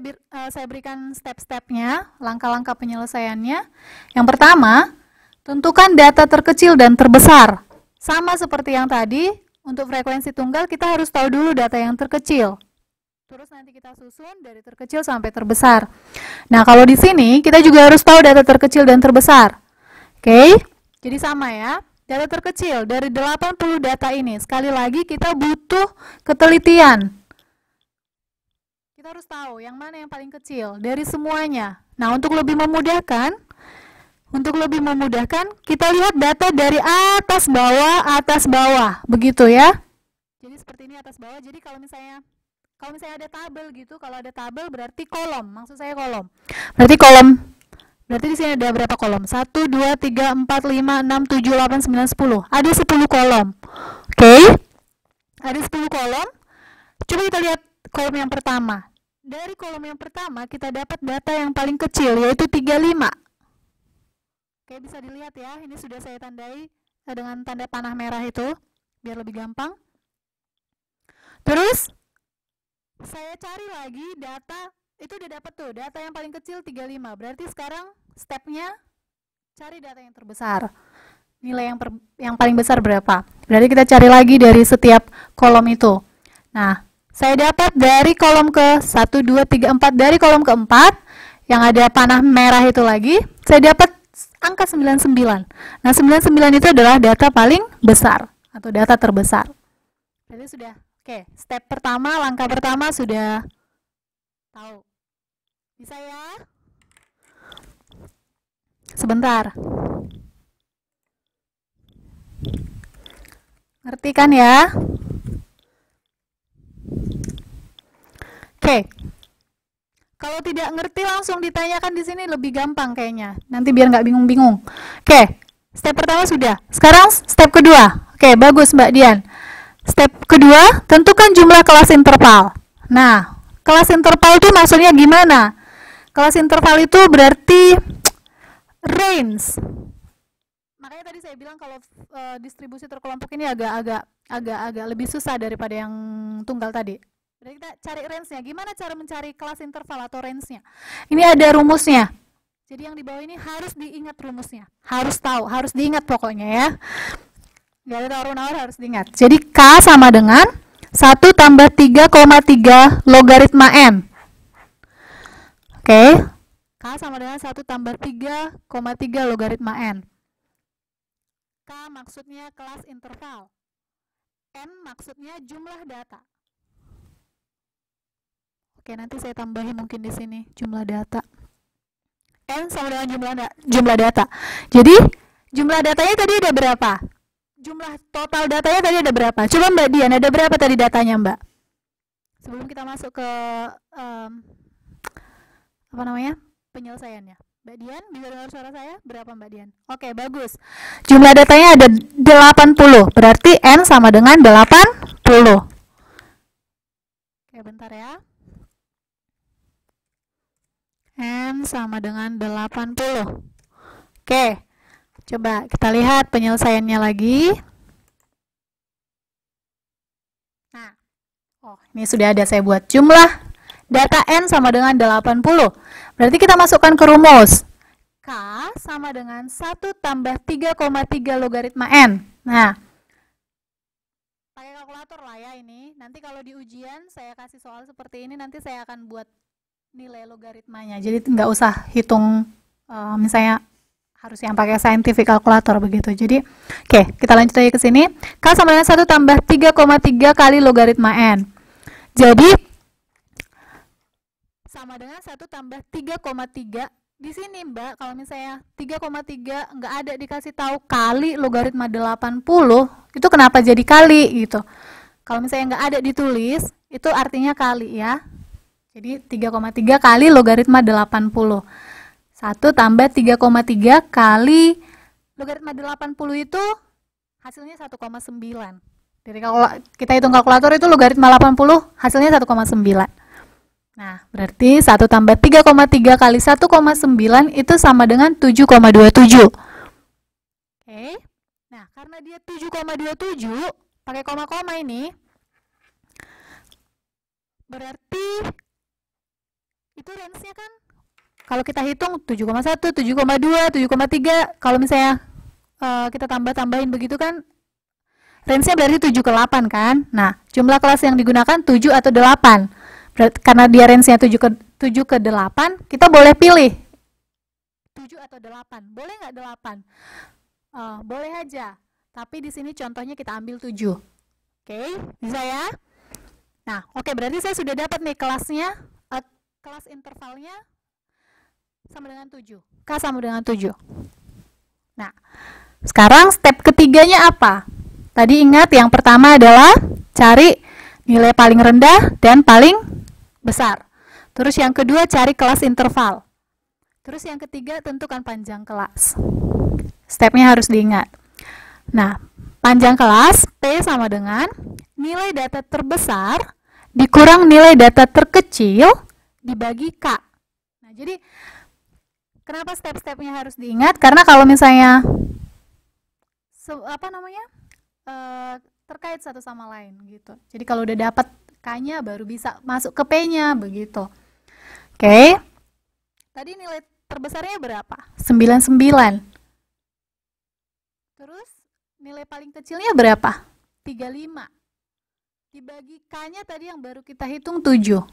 [SPEAKER 1] berikan step-stepnya, langkah-langkah penyelesaiannya. Yang pertama, tentukan data terkecil dan terbesar. Sama seperti yang tadi, untuk frekuensi tunggal kita harus tahu dulu data yang terkecil. Terus nanti kita susun dari terkecil sampai terbesar. Nah, kalau di sini kita juga harus tahu data terkecil dan terbesar. Oke, jadi sama ya. Data terkecil dari 80 data ini, sekali lagi kita butuh ketelitian. Kita harus tahu yang mana yang paling kecil dari semuanya. Nah, untuk lebih memudahkan, kita lihat data dari atas bawah, begitu ya. Jadi seperti ini atas bawah. Jadi kalau misalnya ada tabel gitu, kalau ada tabel berarti kolom, maksud saya kolom. Berarti di sini ada berapa kolom? 1, 2, 3, 4, 5, 6, 7, 8, 9, 10. Ada 10 kolom. Oke? Ada 10 kolom. Coba kita lihat kolom yang pertama. Dari kolom yang pertama kita dapat data yang paling kecil, yaitu 35. Oke, bisa dilihat ya. Ini sudah saya tandai dengan tanda panah merah itu, biar lebih gampang. Terus saya cari lagi data, itu udah dapat tuh, data yang paling kecil 35. Berarti sekarang stepnya cari data yang terbesar. Nilai yang paling besar berapa? Berarti kita cari lagi dari setiap kolom itu. Nah, saya dapat dari kolom ke 1, 2, 3, 4, dari kolom keempat yang ada panah merah itu lagi, saya dapat angka 99. Nah, 99 itu adalah data paling besar atau data terbesar. Jadi sudah. Oke, step pertama, langkah pertama sudah tahu. Bisa ya? Sebentar. Ngerti kan ya? Oke. Kalau tidak ngerti langsung ditanyakan di sini lebih gampang kayaknya. Nanti biar nggak bingung-bingung. Oke, step pertama sudah. Sekarang step kedua. Oke, bagus Mbak Dian. Step kedua, tentukan jumlah kelas interval. Nah, kelas interval itu maksudnya gimana? Kelas interval itu berarti range. Makanya tadi saya bilang kalau distribusi terkelompok ini agak lebih susah daripada yang tunggal tadi. Jadi kita cari range-nya. Gimana cara mencari kelas interval atau range-nya? Ini ada rumusnya. Jadi yang di bawah ini harus diingat rumusnya. Harus tahu, harus diingat pokoknya ya. Nggak ada tawar-menawar, harus diingat. Jadi K sama dengan 1 tambah 3,3 logaritma N. Oke. K sama dengan 1 tambah 3,3 logaritma N. K maksudnya kelas interval. N maksudnya jumlah data. Oke, nanti saya tambahin mungkin di sini jumlah data. N sama dengan jumlah data. Jadi, jumlah datanya tadi ada berapa? Jumlah total datanya tadi ada berapa? Coba Mbak Dian, ada berapa tadi datanya Mbak? Sebelum kita masuk ke penyelesaiannya. Mbak Dian, bisa dengar suara saya? Berapa Mbak Dian? Oke, bagus. Jumlah datanya ada 80. Berarti N sama dengan 80. Oke, bentar ya. N sama dengan 80. Oke. Coba kita lihat penyelesaiannya lagi. Nah, ini sudah ada saya buat jumlah data N sama dengan 80. Berarti kita masukkan ke rumus. K sama dengan 1 tambah 3,3 logaritma N. Nah, pakai kalkulator lah ya ini. Nanti kalau di ujian saya kasih soal seperti ini, nanti saya akan buat nilai logaritmanya. Jadi nggak usah hitung misalnya harus yang pakai scientific calculator begitu. Jadi, oke, kita lanjut aja ke sini. K sama dengan 1 tambah 3,3 kali logaritma N. Jadi, sama dengan 1 tambah 3,3. Di sini, Mbak, kalau misalnya 3,3 nggak ada dikasih tahu kali logaritma 80, itu kenapa jadi kali gitu. Kalau misalnya nggak ada ditulis, itu artinya kali ya. Jadi, 3,3 kali logaritma 80. 1 tambah 3,3 kali logaritma 80 itu hasilnya 1,9. Jadi kalau kita hitung kalkulator itu logaritma 80 hasilnya 1,9. Nah, berarti 1 tambah 3,3 kali 1,9 itu sama dengan 7,27. Oke. Nah, karena dia 7,27 pakai koma-koma ini, berarti itu range-nya kan kalau kita hitung 7,1, 7,2, 7,3, kalau misalnya kita tambah-tambahin begitu kan, range-nya berarti 7 ke 8 kan. Nah, jumlah kelas yang digunakan 7 atau 8. Karena dia range-nya 7 ke 8, kita boleh pilih 7 atau 8. Boleh nggak 8? Boleh aja. Tapi di sini contohnya kita ambil 7. Oke, bisa ya? Nah, oke, berarti saya sudah dapat nih kelasnya, kelas intervalnya sama dengan 7. K sama dengan 7. Nah, sekarang step ketiganya apa? Tadi ingat yang pertama adalah cari nilai paling rendah dan paling besar. Terus yang kedua cari kelas interval. Terus yang ketiga tentukan panjang kelas. Stepnya harus diingat. Nah, panjang kelas P sama dengan nilai data terbesar dikurang nilai data terkecil dibagi K. Nah, jadi kenapa step-stepnya harus diingat? Karena kalau misalnya terkait satu sama lain gitu. Jadi kalau udah dapat K-nya baru bisa masuk ke P-nya begitu. Oke. Tadi nilai terbesarnya berapa? 99. Terus nilai paling kecilnya berapa? 35. Dibagi K-nya tadi yang baru kita hitung 7.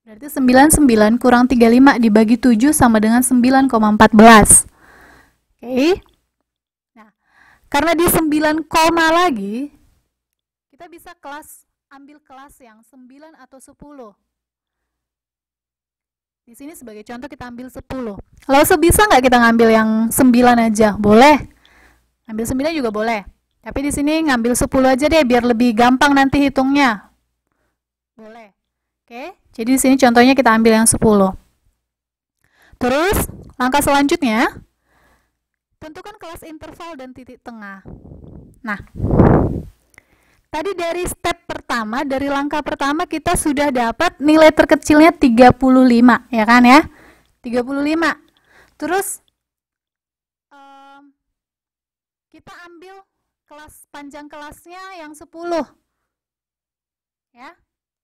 [SPEAKER 1] Berarti 99 kurang 35 dibagi 7 sama dengan 9,14. Oke. Nah, karena di 9 koma lagi, kita bisa ambil kelas yang 9 atau 10. Di sini sebagai contoh kita ambil 10. Lalu sebisa nggak kita ngambil yang 9 aja? Boleh. Ambil 9 juga boleh. Tapi di sini ngambil 10 aja deh biar lebih gampang nanti hitungnya. Boleh. Oke. Jadi di sini contohnya kita ambil yang 10. Terus langkah selanjutnya tentukan kelas interval dan titik tengah. Nah, tadi dari step pertama, dari langkah pertama kita sudah dapat nilai terkecilnya 35, ya kan ya? 35. Terus kita ambil kelas panjang kelasnya yang 10. Ya.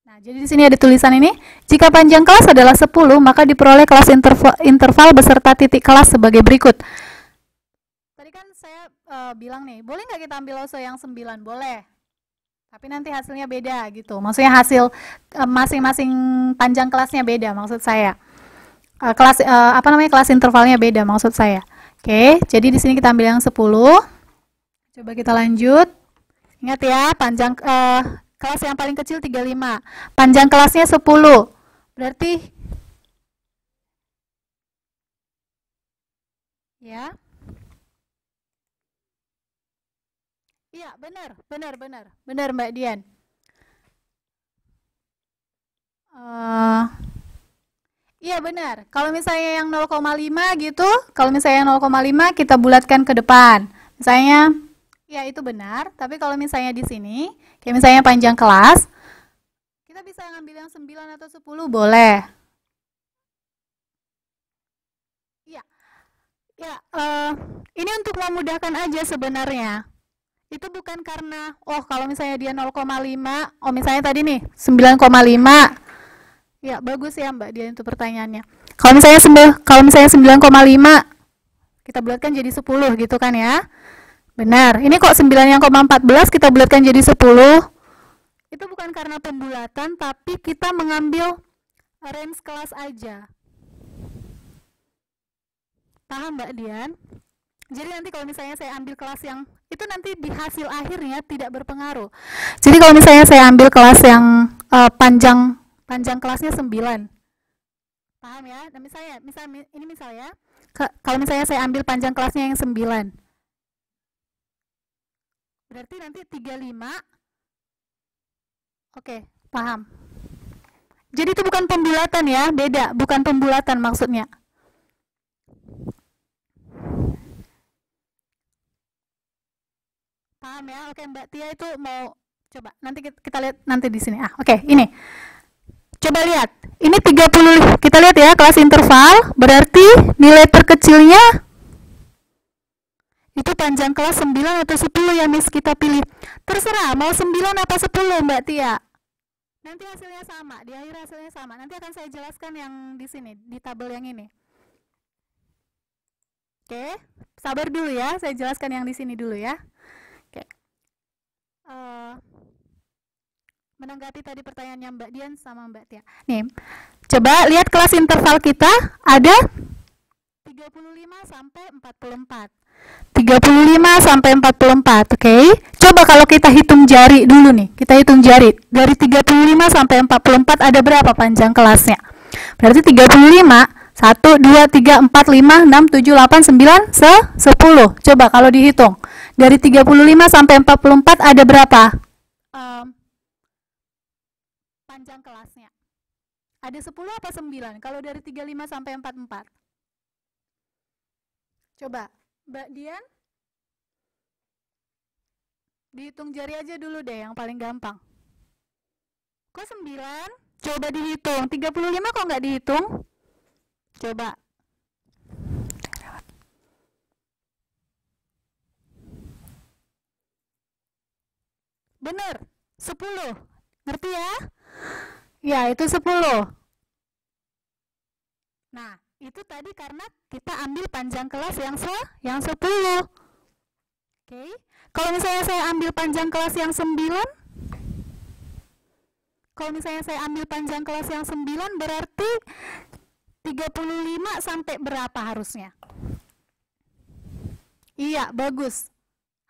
[SPEAKER 1] Nah, jadi di sini ada tulisan ini, jika panjang kelas adalah 10, maka diperoleh kelas interval beserta titik kelas sebagai berikut. Tadi kan saya bilang nih, boleh nggak kita ambil also yang 9? Boleh. Tapi nanti hasilnya beda gitu. Maksudnya hasil masing-masing panjang kelasnya beda maksud saya. Kelas intervalnya beda maksud saya. Oke, jadi di sini kita ambil yang 10. Coba kita lanjut. Ingat ya, panjang kelas yang paling kecil 35. Panjang kelasnya 10. Berarti ya. Iya, benar Mbak Dian. Iya benar. Kalau misalnya yang 0,5 gitu, kalau misalnya 0,5 kita bulatkan ke depan. Misalnya, ya itu benar. Tapi kalau misalnya di sini, kayak misalnya panjang kelas, kita bisa ngambil yang 9 atau 10 boleh. Iya, ya. Ini untuk memudahkan aja sebenarnya. Itu bukan karena, kalau misalnya dia 0,5, misalnya tadi nih 9,5. Ya, bagus ya Mbak Dian itu pertanyaannya. Kalau misalnya 9,5 kita bulatkan jadi 10 gitu kan ya. Benar. Ini kok 9,14 kita bulatkan jadi 10. Itu bukan karena pembulatan, tapi kita mengambil range kelas aja. Paham Mbak Dian? Jadi nanti kalau misalnya saya ambil kelas yang itu nanti di hasil akhirnya tidak berpengaruh. Jadi kalau misalnya saya ambil kelas yang panjang kelasnya 9. Paham ya? Nah, misalnya kalau misalnya saya ambil panjang kelasnya yang 9. Berarti nanti 35. Oke, paham. Jadi itu bukan pembulatan ya, beda, bukan pembulatan maksudnya. Paham ya? Oke, Mbak Tia itu mau coba nanti kita lihat nanti di sini. Oke, ini. Coba lihat. Ini 30. Kita lihat ya, kelas interval berarti nilai terkecilnya itu panjang kelas 9 atau 10 ya Miss kita pilih. Terserah mau 9 apa 10 Mbak Tia. Nanti hasilnya sama, di akhir hasilnya sama. Nanti akan saya jelaskan yang di sini, di tabel yang ini. Oke, sabar dulu ya, saya jelaskan yang di sini dulu ya. Oke. menanggapi tadi pertanyaannya Mbak Dian sama Mbak Tia. Nih, coba lihat kelas interval kita ada 35 sampai 44. 35 sampai 44, oke? Coba kalau kita hitung jari dulu nih. Kita hitung jari. Dari 35 sampai 44 ada berapa panjang kelasnya? Berarti 35, 1, 2, 3, 4, 5, 6, 7, 8, 9, 10. Coba kalau dihitung. Dari 35 sampai 44 ada berapa? Panjang kelasnya. Ada 10 apa 9? Kalau dari 35 sampai 44. Coba, Mbak Dian. Dihitung jari aja dulu deh yang paling gampang. Kok 9? Coba dihitung. 35 kok nggak dihitung? Coba. Bener, 10. Ngerti ya? Ya, itu 10. Nah, itu tadi karena kita ambil panjang kelas yang 10. Oke. Kalau misalnya saya ambil panjang kelas yang 9, kalau misalnya saya ambil panjang kelas yang 9 berarti 35 sampai berapa harusnya? Iya, bagus.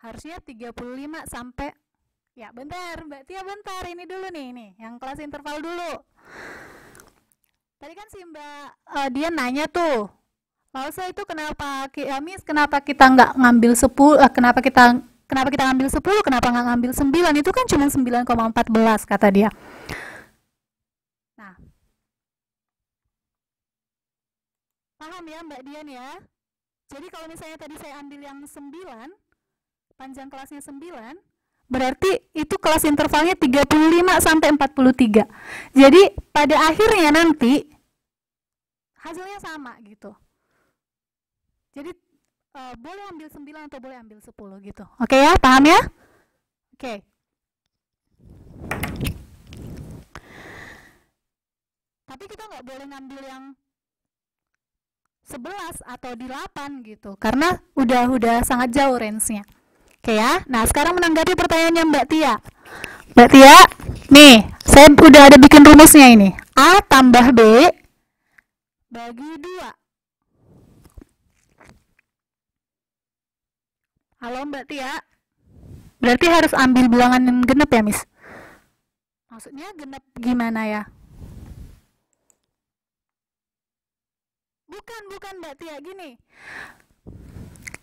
[SPEAKER 1] Harusnya 35 sampai, ya bentar Mbak Tia, bentar, ini dulu nih yang kelas interval dulu. Tadi kan si Mbak dia nanya tuh, Lausa itu kenapa Miss, kenapa kita nggak ngambil 10, kenapa kita ngambil 10, kenapa nggak ngambil 9? Itu kan cuma 9,14 kata dia. Nah, paham ya Mbak Dian ya? Jadi kalau misalnya tadi saya ambil yang 9, panjang kelasnya 9, berarti itu kelas intervalnya 35 sampai 43. Jadi pada akhirnya nanti hasilnya sama gitu. Jadi boleh ambil 9 atau boleh ambil 10 gitu. Oke ya, paham ya? Oke. Tapi kita nggak boleh ngambil yang 11 atau di 8 gitu. Karena udah sangat jauh range-nya. Oke ya. Nah, sekarang menanggapi pertanyaannya Mbak Tia. Mbak Tia, nih, saya udah ada bikin rumusnya ini. A tambah B bagi 2. Halo Mbak Tia. Berarti harus ambil bilangan yang genep ya, Miss? Maksudnya genep gimana ya? Bukan Mbak Tia, gini.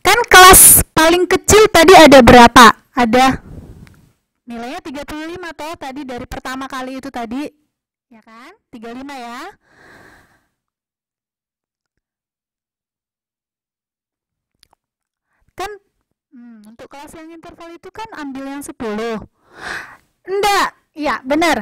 [SPEAKER 1] Kan kelas paling kecil tadi ada berapa? Ada nilainya 35 toh tadi dari pertama kali itu tadi. Ya kan? 35 ya. Kan untuk kelas yang interval itu kan ambil yang 10. Enggak, ya benar.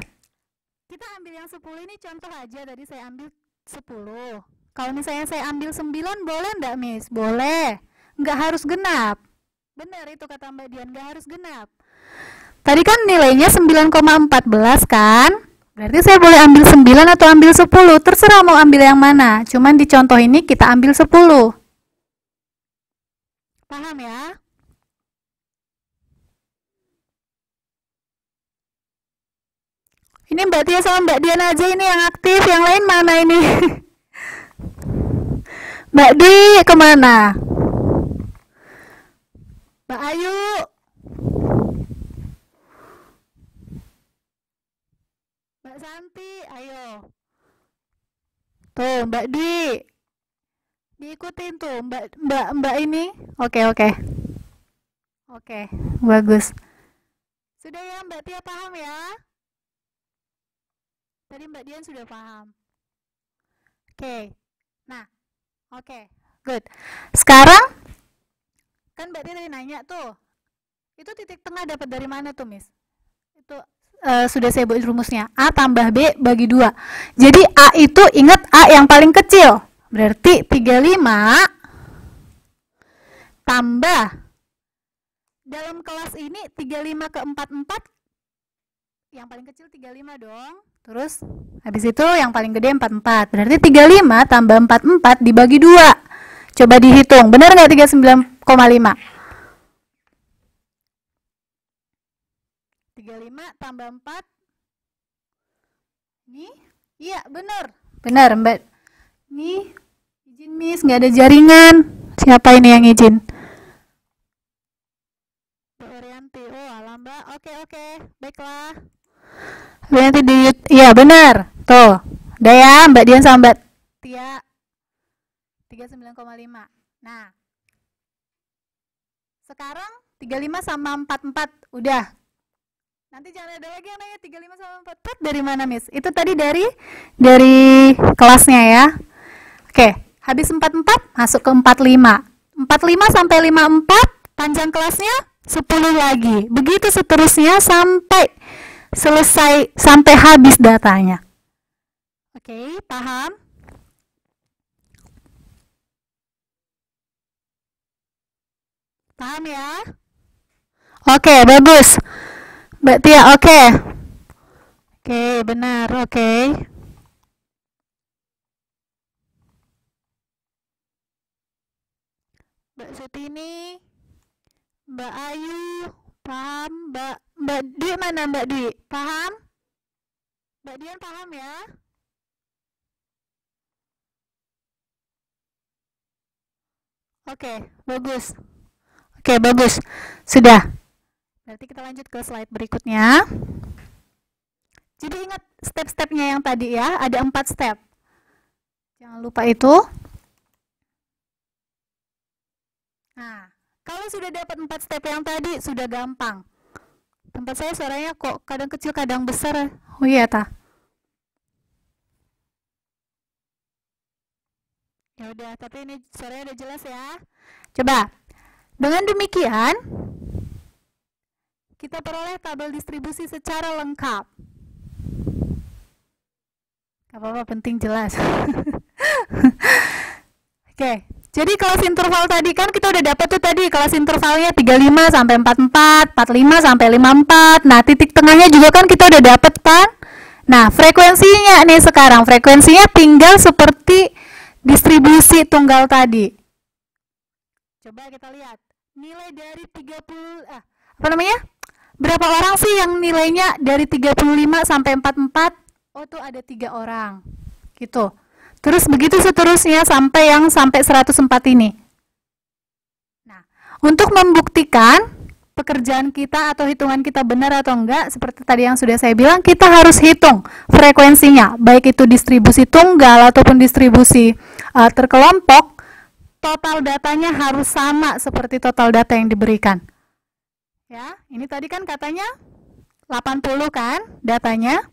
[SPEAKER 1] Kita ambil yang 10 ini contoh aja, tadi saya ambil 10. Kalau misalnya saya ambil 9 boleh enggak, Miss? Boleh. Enggak harus genap. Benar itu kata Mbak Dian, enggak harus genap. Tadi kan nilainya 9,14 kan? Berarti saya boleh ambil 9 atau ambil 10. Terserah mau ambil yang mana. Cuman di contoh ini kita ambil 10. Paham ya? Ini Mbak Tia sama Mbak Dian aja ini yang aktif, yang lain mana ini? Mbak Di kemana? Mbak Ayu. Mbak Santi, ayo. Tuh, Mbak Di. Diikutin tuh, Mbak ini. Oke. Oke, bagus. Sudah ya, Mbak Tia paham ya? Tadi Mbak Dian sudah paham. Oke. Nah, oke, good. Sekarang kan Mbak Tia tadi nanya tuh, itu titik tengah dapat dari mana tuh, Miss? Itu sudah saya buat rumusnya. A tambah B bagi 2. Jadi A itu ingat A yang paling kecil. Berarti 35 tambah, dalam kelas ini 35 ke 44, yang paling kecil 35 dong. Terus habis itu yang paling gede 44. Berarti 35 tambah 44 dibagi 2. Coba dihitung, benar nggak 39,5? 35 tambah 4 Nih, iya benar. Benar, Mbak. Nih, izin Miss, nggak ada jaringan. Siapa ini yang izin? Mbak Orianti. Oh, alah Mbak. Oke. Baiklah. Orianti di iya benar. Tuh. Udah ya, Mbak Dian sama Mbak Tia. 39,5. Nah, sekarang 35 sama 44 udah. Nanti jangan ada lagi yang nanya 35 sama 44 dari mana, Miss? Itu tadi dari kelasnya ya. Oke, habis 44 masuk ke 45. 45 sampai 54 panjang kelasnya 10 lagi. Begitu seterusnya sampai selesai, sampai habis datanya. Oke, paham? Paham ya? Oke, bagus. Mbak Tia, oke. Oke, benar, oke. Mbak Sutini, Mbak Ayu, paham? Mbak Dwi mana Mbak Dwi? Paham? Mbak Dian paham ya? Oke, bagus. Oke, bagus. Sudah. Berarti kita lanjut ke slide berikutnya. Jadi ingat step-stepnya yang tadi ya, ada 4 step. Jangan lupa itu. Nah, kalau sudah dapat 4 step yang tadi, sudah gampang. Tempat saya suaranya kok kadang kecil, kadang besar. Oh iya, ta. Ya udah, tapi ini suaranya udah jelas ya. Coba. Dengan demikian, kita peroleh tabel distribusi secara lengkap. Gak apa-apa, penting jelas. Oke, jadi kelas interval tadi kan kita udah dapat tuh tadi kelas intervalnya 35 sampai 44, 45 sampai 54. Nah, titik tengahnya juga kan kita udah dapat kan? Nah, frekuensinya nih sekarang, frekuensinya tinggal seperti distribusi tunggal tadi. Coba kita lihat. Nilai dari 30 apa namanya? Berapa orang sih yang nilainya dari 35 sampai 44? Oh, tuh ada 3 orang. Gitu. Terus begitu seterusnya sampai 104 ini. Nah, untuk membuktikan pekerjaan kita atau hitungan kita benar atau enggak, seperti tadi yang sudah saya bilang, kita harus hitung frekuensinya, baik itu distribusi tunggal ataupun distribusi terkelompok. Total datanya harus sama seperti total data yang diberikan. Ya, ini tadi kan katanya 80 kan datanya.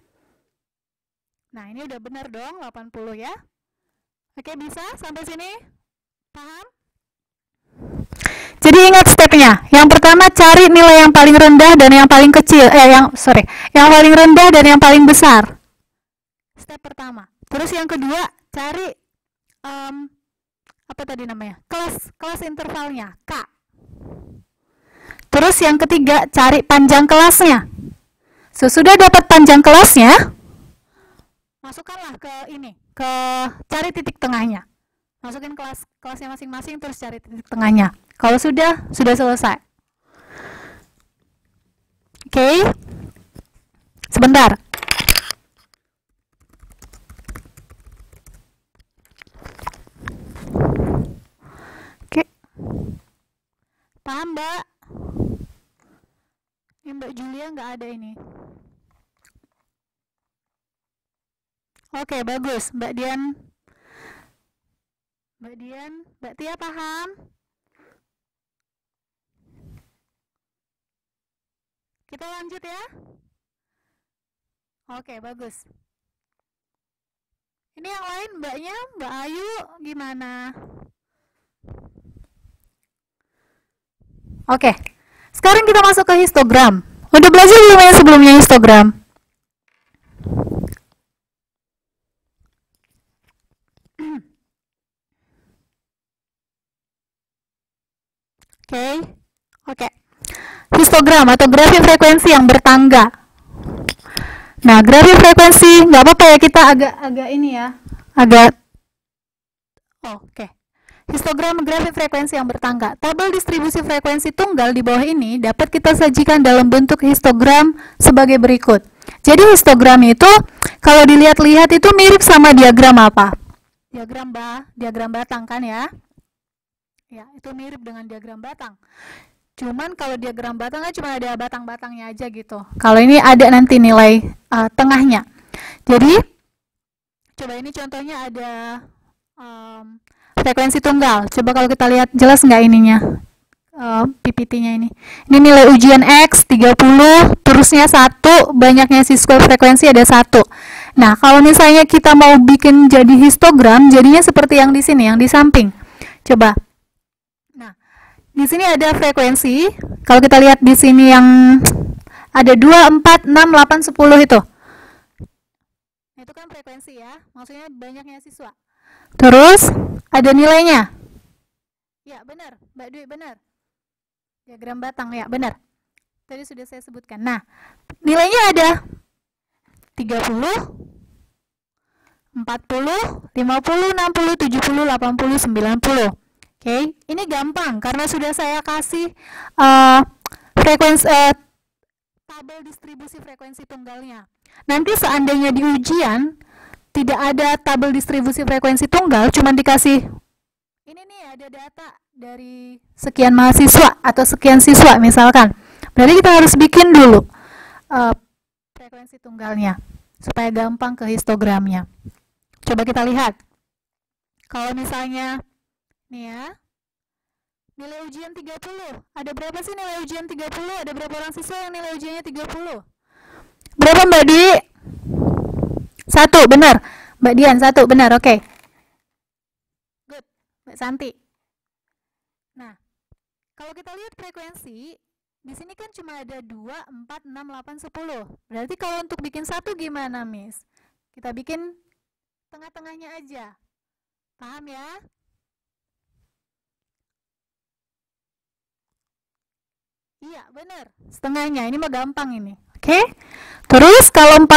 [SPEAKER 1] Nah, ini udah benar dong 80 ya. Oke, bisa sampai sini? Paham? Jadi ingat stepnya. Yang pertama cari nilai yang paling rendah dan yang paling kecil. Yang paling rendah dan yang paling besar. Step pertama. Terus yang kedua cari apa tadi namanya? Kelas intervalnya, K. Terus yang ketiga cari panjang kelasnya. Sesudah dapat panjang kelasnya, masukkanlah ke cari titik tengahnya. Masukin kelasnya masing-masing terus cari titik tengahnya. Kalau sudah selesai. Oke. Sebentar. Oke. Paham, Mbak? Ini Mbak Julia nggak ada ini. Oke, bagus. Mbak Dian, Mbak Tia paham? Kita lanjut ya. Oke, bagus. Ini yang lain Mbaknya, Mbak Ayu gimana? Oke. Sekarang kita masuk ke histogram. Udah belajar belum ya sebelumnya histogram? Oke. Histogram atau grafik frekuensi yang bertangga. Nah, grafik frekuensi nggak apa-apa ya, kita agak ini ya, Oke. Histogram grafik frekuensi yang bertangga. Tabel distribusi frekuensi tunggal di bawah ini dapat kita sajikan dalam bentuk histogram sebagai berikut. Jadi histogram itu kalau dilihat-lihat itu mirip sama diagram apa? Diagram batang kan ya? Ya, itu mirip dengan diagram batang. Cuman kalau diagram batang kan cuma ada batang-batangnya aja gitu. Kalau ini ada nanti nilai tengahnya. Jadi, coba ini contohnya ada frekuensi tunggal. Coba kalau kita lihat jelas nggak ininya? PPT-nya ini. Ini nilai ujian X 30, terusnya 1, banyaknya siswa frekuensi ada 1. Nah, kalau misalnya kita mau bikin jadi histogram, jadinya seperti yang di sini, yang di samping. Coba. Nah, di sini ada frekuensi. Kalau kita lihat di sini yang ada 2, 4, 6, 8, 10 itu. Itu kan frekuensi ya, maksudnya banyaknya siswa. Terus ada nilainya. Ya, benar, Mbak Dwi, benar. Diagram batang, ya, benar. Tadi sudah saya sebutkan. Nah, nilainya ada 30, 40, 50, 60, 70, 80, 90. Oke, ini gampang karena sudah saya kasih frekuensi tabel distribusi frekuensi tunggalnya. Nanti seandainya di ujian tidak ada tabel distribusi frekuensi tunggal, cuma dikasih ini nih ada data dari sekian mahasiswa atau sekian siswa misalkan. Berarti kita harus bikin dulu frekuensi tunggalnya supaya gampang ke histogramnya. Coba kita lihat. Kalau misalnya nih ya, nilai ujian 30. Ada berapa sih nilai ujian 30? Ada berapa orang siswa yang nilai ujiannya 30? Berapa Mbak Dwi? 1, benar. Mbak Dian, 1, benar, oke. Good, Mbak Santi. Nah, kalau kita lihat frekuensi, di sini kan cuma ada 2, 4, 6, 8, 10. Berarti kalau untuk bikin 1 gimana, Miss? Kita bikin tengah-tengahnya aja. Paham ya? Iya, benar. Setengahnya. Ini mah gampang ini. Oke? Terus kalau 40,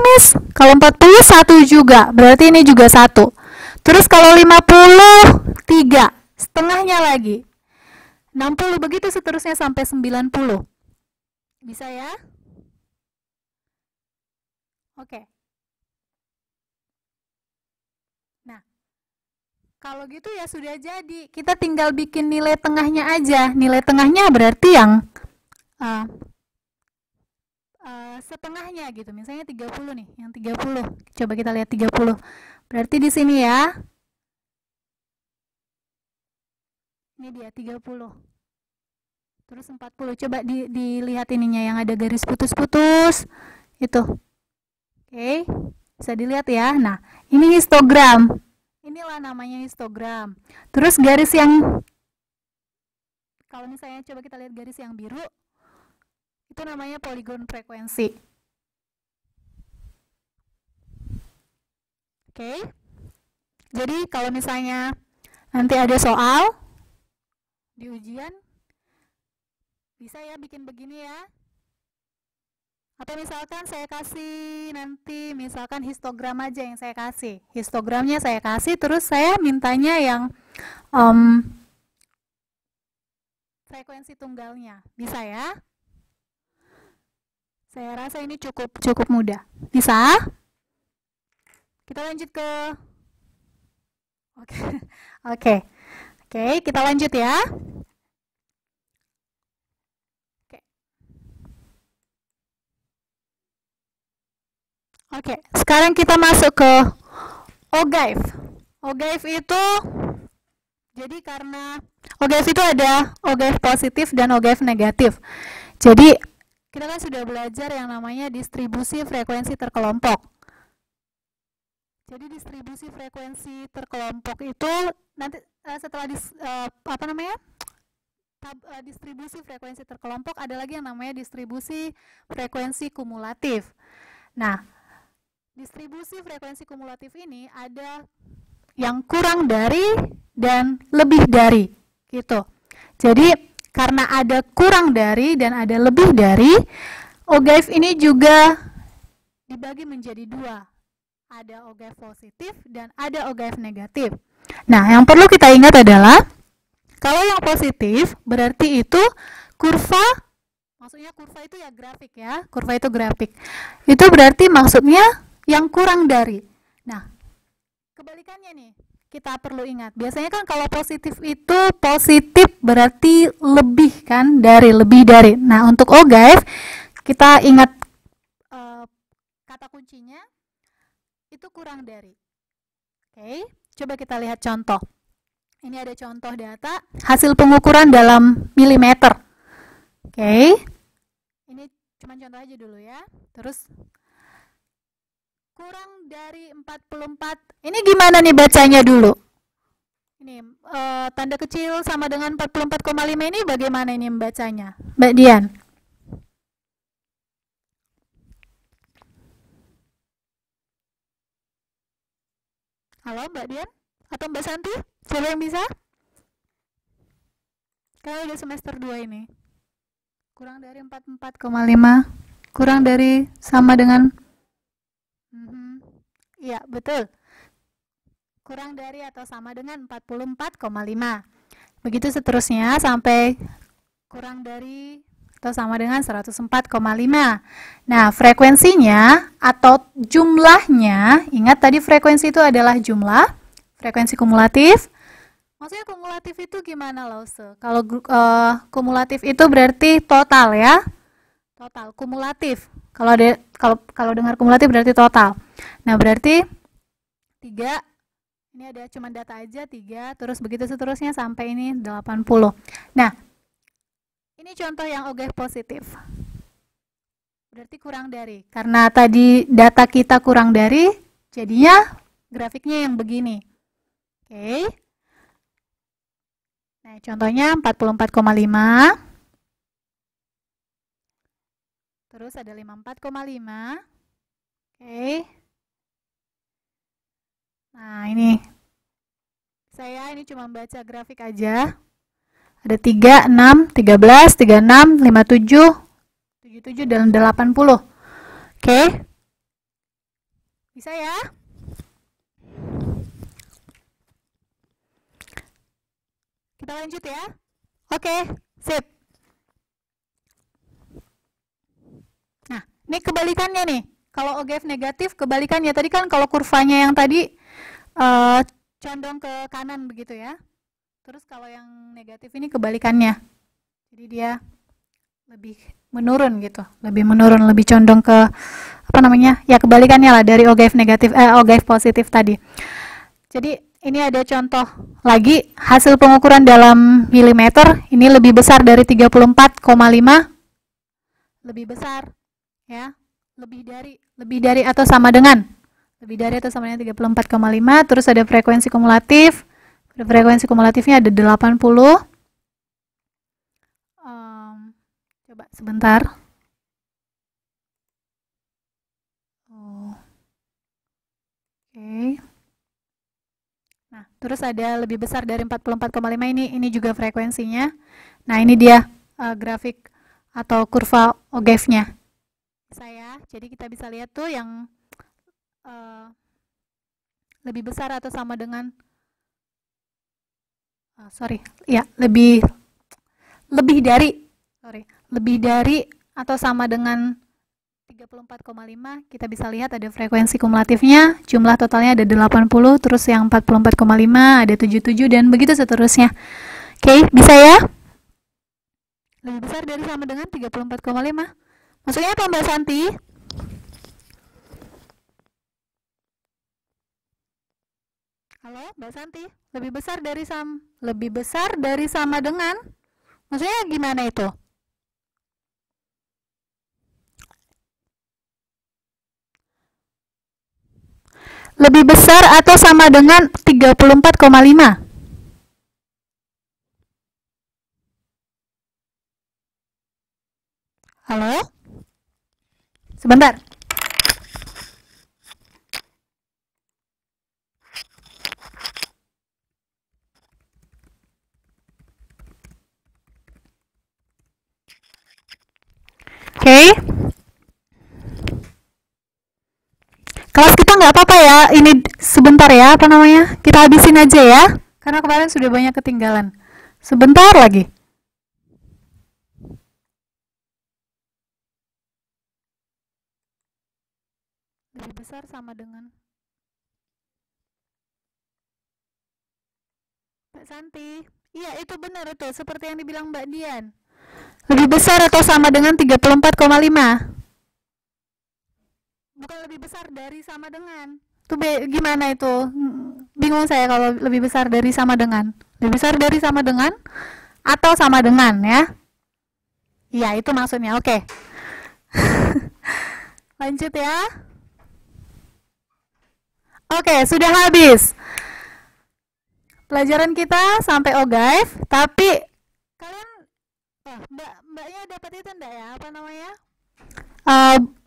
[SPEAKER 1] Miss, kalau 40 1 juga. Berarti ini juga 1. Terus kalau 50, 3. Setengahnya lagi. 60 begitu seterusnya sampai 90. Bisa ya? Oke. Kalau gitu ya sudah jadi. Kita tinggal bikin nilai tengahnya aja. Nilai tengahnya berarti yang setengahnya gitu. Misalnya 30 nih, yang 30. Coba kita lihat 30. Berarti di sini ya. Ini dia 30. Terus 40. Coba dilihat ininya yang ada garis putus-putus. Itu. Oke. Bisa dilihat ya. Nah, ini histogram. Inilah namanya histogram. Terus garis yang, kalau misalnya coba kita lihat garis yang biru, itu namanya poligon frekuensi. Oke. Jadi kalau misalnya nanti ada soal di ujian, bisa ya bikin begini ya. Atau misalkan saya kasih nanti misalkan histogram aja yang saya kasih. Histogramnya saya kasih, terus saya mintanya yang frekuensi tunggalnya. Bisa ya? Saya rasa ini cukup mudah. Bisa? Kita lanjut ke Oke, kita lanjut ya. Oke, sekarang kita masuk ke OGAIF. OGAIF itu, jadi karena OGAIF itu ada OGAIF positif dan OGAIF negatif. Jadi kita kan sudah belajar yang namanya distribusi frekuensi terkelompok. Jadi distribusi frekuensi terkelompok itu nanti setelah distribusi frekuensi terkelompok ada lagi yang namanya distribusi frekuensi kumulatif. Nah, distribusi frekuensi kumulatif ini ada yang kurang dari dan lebih dari gitu. Jadi karena ada kurang dari dan ada lebih dari, OGAIF ini juga dibagi menjadi 2. Ada OGAIF positif dan ada OGAIF negatif. Nah, yang perlu kita ingat adalah kalau yang positif berarti itu kurva, maksudnya kurva itu ya grafik ya, kurva itu grafik. Itu berarti maksudnya yang kurang dari. Nah, kebalikannya nih, kita perlu ingat. Biasanya kan kalau positif itu positif berarti lebih kan, dari, lebih dari. Nah, untuk O guys, kita ingat kata kuncinya itu kurang dari. Oke, coba kita lihat contoh. Ini ada contoh data hasil pengukuran dalam milimeter. Oke, ini cuma contoh aja dulu ya. Terus kurang dari 44. Ini gimana nih bacanya dulu? Ini tanda kecil sama dengan 44,5 ini bagaimana ini membacanya? Mbak Dian. Halo Mbak Dian? Atau Mbak Santi? Siapa yang bisa? Kalian udah semester 2 ini. Kurang dari 44,5. Kurang dari sama dengan iya, betul. Kurang dari atau sama dengan 44,5. Begitu seterusnya sampai kurang dari atau sama dengan 104,5. Nah, frekuensinya atau jumlahnya, ingat tadi frekuensi itu adalah jumlah, frekuensi kumulatif. Maksudnya kumulatif itu gimana, Lause? Kalau kumulatif itu berarti total ya. Total, kumulatif. Kalau dengar kumulatif berarti total. Nah, berarti 3, ini ada cuma data aja 3, terus begitu seterusnya sampai ini 80. Nah, ini contoh yang OGF positif. Berarti kurang dari. Karena tadi data kita kurang dari, jadinya grafiknya yang begini. Oke. Nah, contohnya 44,5. Terus ada 54,5. Oke. Nah, ini cuma baca grafik aja. Ada 3, 6, 13, 36, 57, 77, dan 80. Oke. Bisa ya? Kita lanjut ya. Oke, sip. Nah, ini kebalikannya nih. Kalau OGF negatif, kebalikannya. Tadi kan kalau kurvanya yang tadi condong ke kanan begitu ya. Terus kalau yang negatif ini kebalikannya. Jadi dia lebih menurun gitu. Lebih menurun, lebih condong ke ya kebalikannya lah dari OGF negatif OGF positif tadi. Jadi ini ada contoh lagi hasil pengukuran dalam milimeter, ini lebih besar dari 34,5. Lebih besar ya. Lebih dari atau sama dengan 34,5. Terus ada frekuensi kumulatif. Frekuensi kumulatifnya ada 80. Coba sebentar. Oke. Nah, terus ada lebih besar dari 44,5, ini juga frekuensinya. Nah, ini dia grafik atau kurva OGF-nya. Jadi kita bisa lihat tuh yang lebih besar atau sama dengan lebih dari atau sama dengan 34,5. Kita bisa lihat ada frekuensi kumulatifnya, jumlah totalnya ada 80, terus yang 44,5 ada 77, dan begitu seterusnya. Oke, bisa ya? Lebih besar dari sama dengan 34,5. Maksudnya apa Mbak Santi? Halo Mbak Santi, lebih besar dari sama dengan, maksudnya gimana itu? Lebih besar atau sama dengan 34,5? Halo? Sebentar. Oke. Kelas kita nggak apa-apa ya, ini sebentar ya, kita habisin aja ya, karena kemarin sudah banyak ketinggalan. Sebentar lagi. lebih besar sama dengan Mbak Santi. Iya, itu benar itu, seperti yang dibilang Mbak Dian. Lebih besar atau sama dengan 34,5. Bukan lebih besar dari sama dengan. Itu gimana itu? Bingung saya kalau lebih besar dari sama dengan. Lebih besar dari sama dengan atau sama dengan ya? Iya, itu maksudnya. Oke. Lanjut ya. Oke, sudah habis. Pelajaran kita sampai ogaif, tapi kalian mbaknya dapat itu enggak ya? Apa namanya?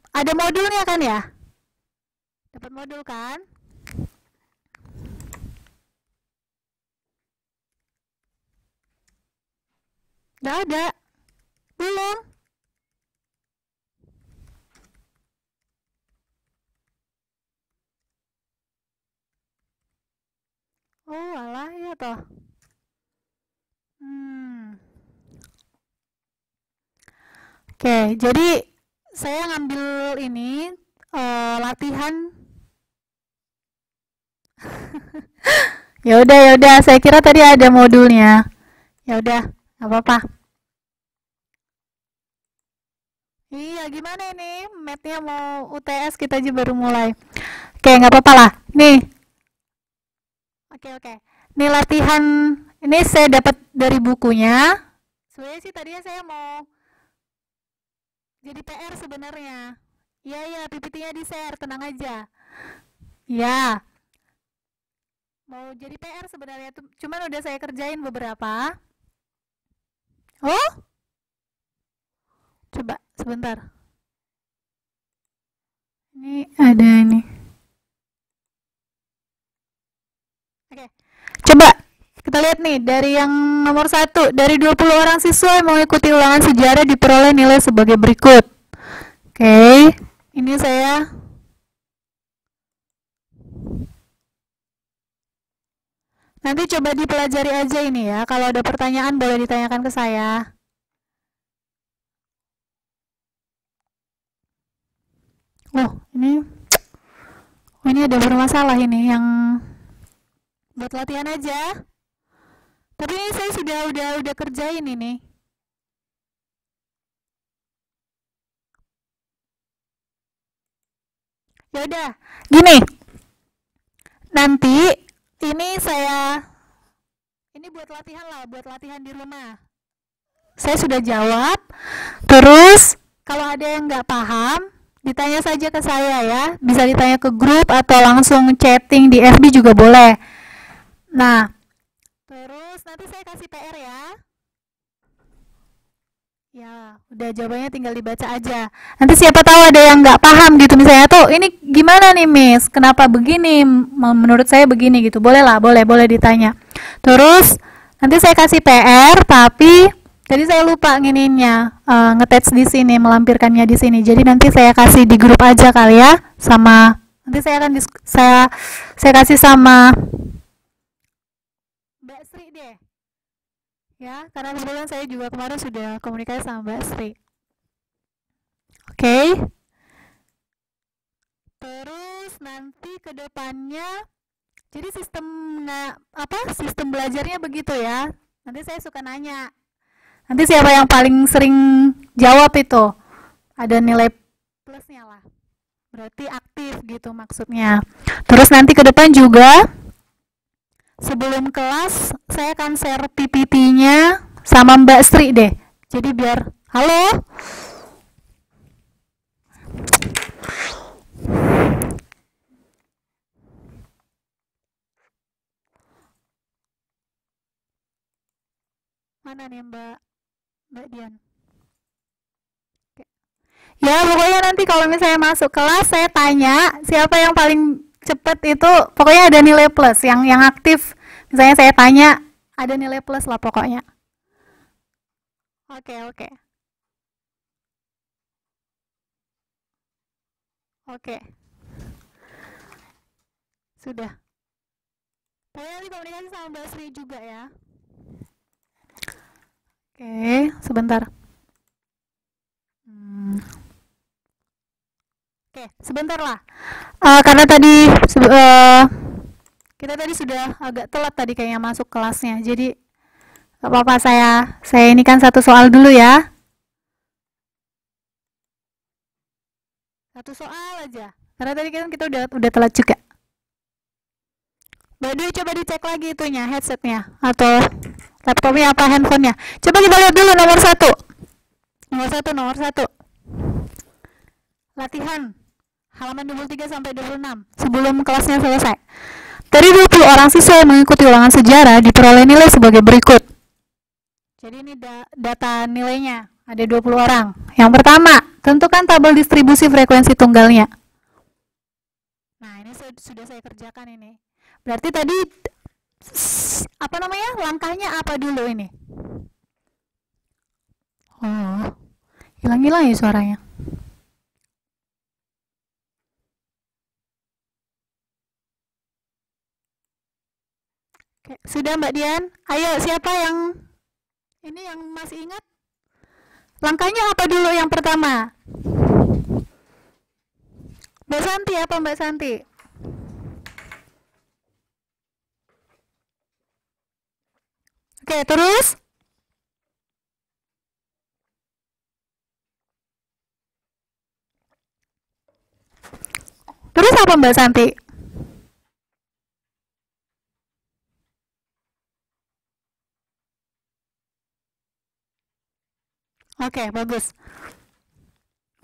[SPEAKER 1] Ada modulnya kan ya? Dapat modul kan? Nggak ada. Belum. Oh, alah ya toh. Oke, jadi saya ngambil ini latihan. Ya udah, saya kira tadi ada modulnya. Ya udah, nggak apa-apa. Iya, gimana ini? Matnya mau UTS, kita aja baru mulai. Oke, nggak apa-apa lah. Nih. Oke. Ini latihan, ini saya dapat dari bukunya. Sebenarnya sih tadinya saya mau jadi PR sebenarnya. Iya, PPT-nya di-share, tenang aja. Ya, mau jadi PR sebenarnya, cuman udah saya kerjain beberapa. Oh, coba sebentar. Ini ada ini. Oke, coba kita lihat nih dari yang nomor 1, dari 20 orang siswa yang mengikuti ulangan sejarah diperoleh nilai sebagai berikut. Oke, ini saya nanti coba dipelajari aja ini ya. Kalau ada pertanyaan boleh ditanyakan ke saya. Ini ada bermasalah ini yang buat latihan aja. Tapi ini saya udah kerjain ini. Ya udah, gini. Nanti ini buat latihan lah, buat latihan di rumah. Saya sudah jawab. Terus kalau ada yang nggak paham, ditanya saja ke saya ya. Bisa ditanya ke grup atau langsung chatting di FB juga boleh. Nah, terus nanti saya kasih PR ya. Ya, udah jawabannya tinggal dibaca aja. Nanti siapa tahu ada yang nggak paham gitu misalnya tuh, ini gimana nih Miss? Kenapa begini? Menurut saya begini gitu. Boleh lah, boleh ditanya. Terus nanti saya kasih PR, tapi tadi saya lupa ngininya, nge-attach di sini, melampirkannya di sini. Jadi nanti saya kasih di grup aja kali ya, sama nanti saya akan saya kasih sama Mbak Sri deh. Ya, karena kebetulan saya juga kemarin sudah komunikasi sama Mbak Sri. Oke. Terus nanti ke depannya, jadi sistem belajarnya begitu ya. Nanti saya suka nanya. Nanti siapa yang paling sering jawab itu, ada nilai plusnya lah. Berarti aktif gitu maksudnya. Terus nanti ke depan juga, sebelum kelas saya akan share PPT-nya sama Mbak Sri deh. Jadi biar halo. Mana nih Mbak Dian? Oke. Ya pokoknya nanti kalau misalnya masuk kelas saya tanya siapa yang paling cepet itu, pokoknya ada nilai plus yang aktif. Misalnya saya tanya, ada nilai plus lah pokoknya. Oke. Sudah. Pokoknya nanti komunikasi sama Mbak Sri juga ya. Oke, sebentar. Oke, sebentar lah. Karena tadi kita tadi sudah agak telat tadi kayaknya masuk kelasnya. Jadi gak apa-apa, saya ini kan satu soal dulu ya. Satu soal aja. Karena tadi kan kita udah telat juga. Mbak Dwi coba dicek lagi itunya, headsetnya atau laptopnya apa handphonenya. Coba kita lihat dulu nomor satu. Nomor satu. Latihan halaman 23 sampai 26 sebelum kelasnya selesai. Dari 20 orang siswa yang mengikuti ulangan sejarah diperoleh nilai sebagai berikut. Jadi ini data nilainya, ada 20 orang. Yang pertama, tentukan tabel distribusi frekuensi tunggalnya. Nah, ini sudah saya kerjakan ini. Berarti tadi apa namanya? Langkahnya apa dulu ini? Oh, hilang-hilang ya suaranya. Oke, sudah Mbak Dian? Ayo, siapa yang ini yang masih ingat? Langkahnya apa dulu yang pertama? Mbak Santi, apa Mbak Santi? Oke, terus? Terus apa Mbak Santi? Oke, bagus.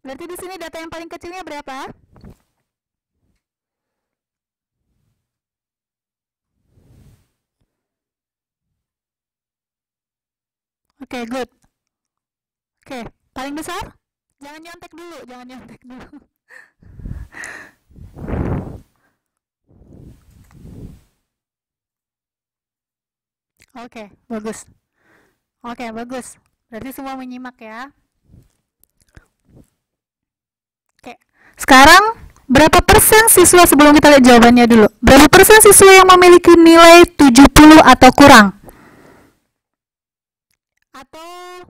[SPEAKER 1] Berarti di sini data yang paling kecilnya berapa? Oke, good. Oke, paling besar? Jangan nyontek dulu, jangan nyontek dulu. Oke, bagus. Oke, bagus. Berarti semua menyimak ya. Oke, sekarang berapa persen siswa sebelum kita lihat jawabannya dulu? Berapa persen siswa yang memiliki nilai 70 atau kurang? Atau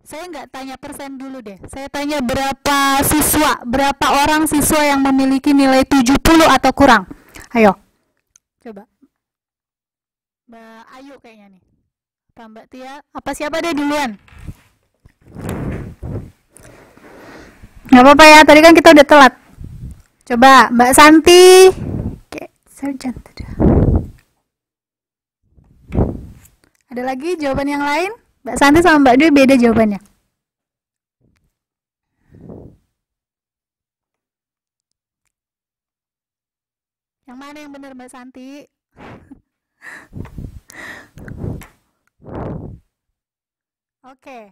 [SPEAKER 1] saya nggak tanya persen dulu deh. Saya tanya berapa orang siswa yang memiliki nilai 70 atau kurang? Ayo. Coba. Mbak Ayu kayaknya nih. Apa Mbak Tia? Apa siapa deh duluan? Nggak apa-apa ya, tadi kan kita udah telat. Coba Mbak Santi. Oke, Sergeant. Ada lagi jawaban yang lain? Mbak Santi sama Mbak Dwi beda jawabannya. Yang mana yang benar Mbak Santi? Oke.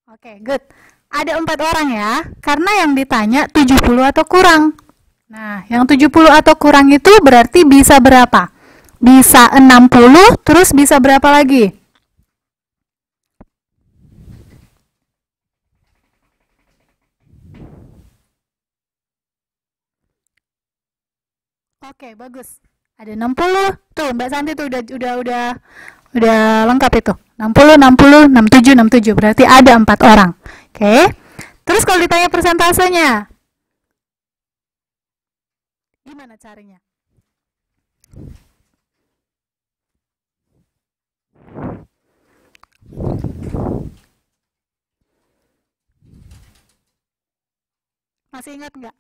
[SPEAKER 1] Oke, good. Ada 4 orang ya, karena yang ditanya 70 atau kurang. Nah, yang 70 atau kurang itu berarti bisa berapa? Bisa 60, terus bisa berapa lagi? Oke, bagus. Ada 60. Tuh, Mbak Santi tuh udah lengkap itu. 60, 60, 67, 67. Berarti ada 4 orang. Oke. Terus kalau ditanya persentasenya, gimana caranya? Masih ingat nggak?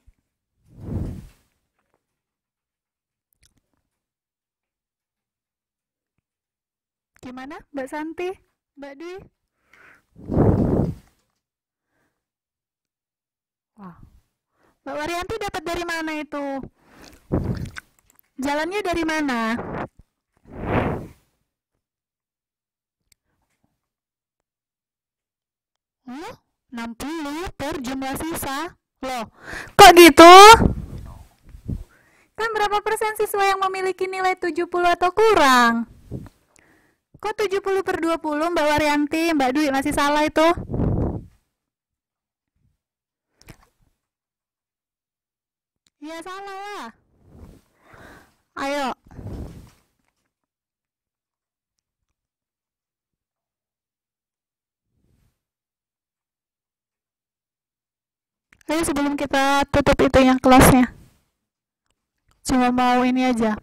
[SPEAKER 1] Gimana Mbak Santi? Mbak Dwi? Wah. Mbak Waryanti dapat dari mana itu? Jalannya dari mana? Oh, 60 per jumlah sisa. Loh, kok gitu? Kan berapa persen siswa yang memiliki nilai 70 atau kurang? Kok 70 per 20 Mbak Waryanti, Mbak Dwi masih salah itu? Ya salah lah. Ayo. Ayo sebelum kita tutup itu yang kelasnya. Cuma mau ini aja.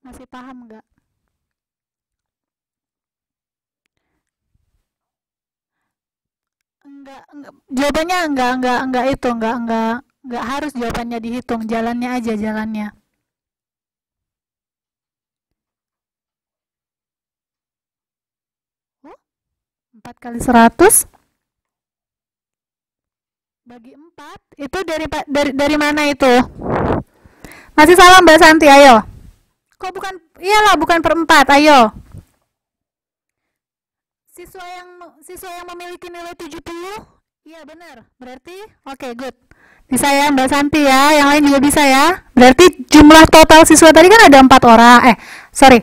[SPEAKER 1] Masih paham nggak? Enggak. Jawabannya enggak itu, enggak harus jawabannya dihitung, jalannya aja jalannya. Oh, 4 kali 100 bagi 4 itu dari mana itu? Masih salah Mbak Santi, ayo. Kok bukan, iyalah bukan per 4, ayo. Siswa yang memiliki nilai 70? Iya benar. Berarti oke, good. Bisa ya Mbak Santi ya, yang lain juga bisa ya. Berarti jumlah total siswa tadi kan ada 4 orang. Sorry.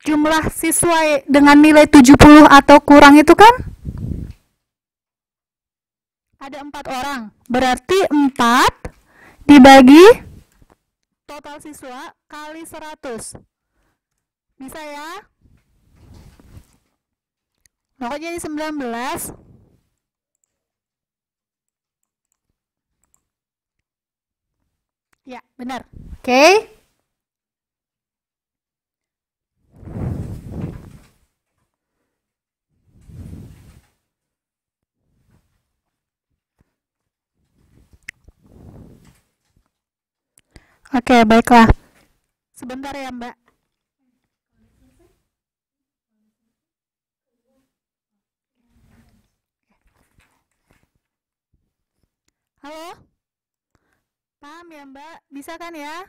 [SPEAKER 1] Jumlah siswa dengan nilai 70 atau kurang itu kan ada 4 orang. Berarti 4 dibagi total siswa kali 100. Bisa ya? Nah, kok jadi 19? Ya, benar. Oke. Oke, baiklah. Sebentar ya, Mbak. Halo? Paham ya, Mbak? Bisa kan ya?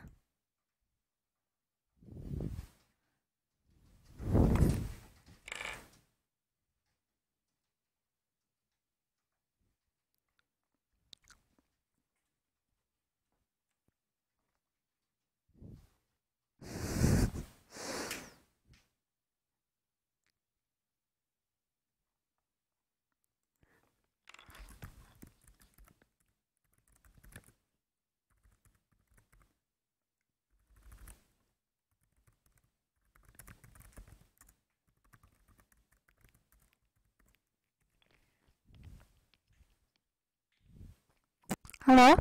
[SPEAKER 1] Halo?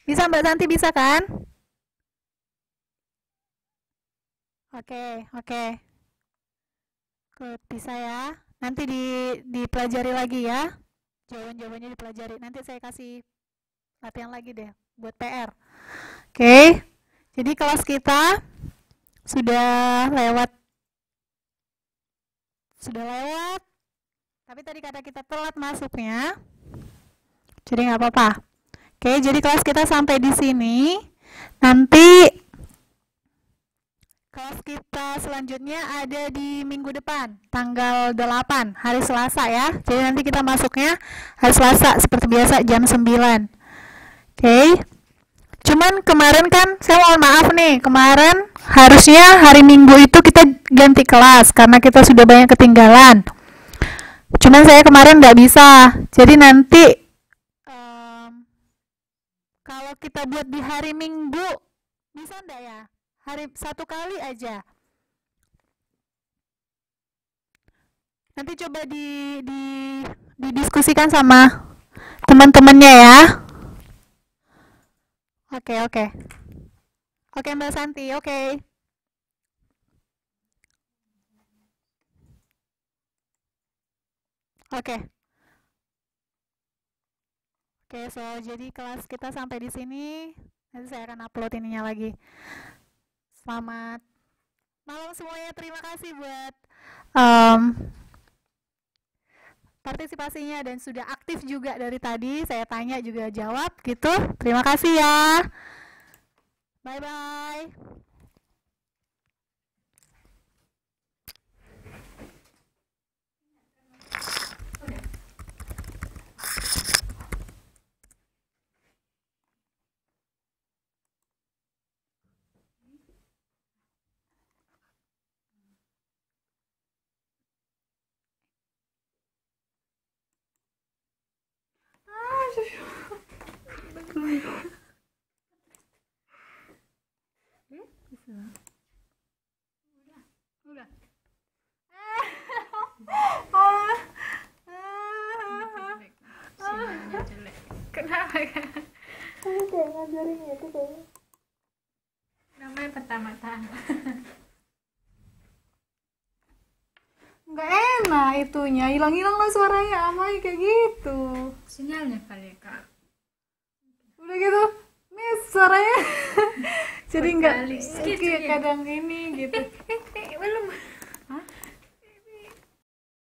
[SPEAKER 1] Bisa Mbak Santi, bisa kan? Oke. Good, bisa ya. Nanti dipelajari lagi ya. Jawaban-jawabannya dipelajari. Nanti saya kasih latihan lagi deh buat PR. Oke. Jadi kelas kita sudah lewat. Tapi tadi kata kita telat masuknya. Jadi nggak apa-apa. Oke, jadi kelas kita sampai di sini. Nanti kelas kita selanjutnya ada di minggu depan, tanggal 8, hari Selasa ya. Jadi nanti kita masuknya hari Selasa seperti biasa jam 9. Oke. Cuman kemarin kan, saya mohon maaf nih, kemarin harusnya hari Minggu itu kita ganti kelas karena kita sudah banyak ketinggalan. Cuman saya kemarin nggak bisa. Jadi nanti kalau kita buat di hari Minggu, bisa nggak ya? Hari 1 kali aja. Nanti coba didiskusikan sama teman-temannya ya. Oke. Oke Mbak Santi, oke. Oke, so jadi kelas kita sampai di sini. Nanti saya akan upload ininya lagi. Selamat malam semuanya. Terima kasih buat partisipasinya dan sudah aktif juga dari tadi. Saya tanya juga jawab gitu. Terima kasih ya. Bye-bye. Udah. Sinyalnya jelek. kayak ngajarin gitu kayaknya.
[SPEAKER 2] Namanya pertama-tama.
[SPEAKER 1] Nggak enak itunya, hilang-hilang lah suaranya Amai kayak gitu.
[SPEAKER 2] Sinyalnya kali Kak.
[SPEAKER 1] Udah gitu, nih suaranya jadi nggak
[SPEAKER 2] Kali. Gitu
[SPEAKER 1] kayak
[SPEAKER 2] ya.
[SPEAKER 1] kadang ini gitu.
[SPEAKER 2] Belum.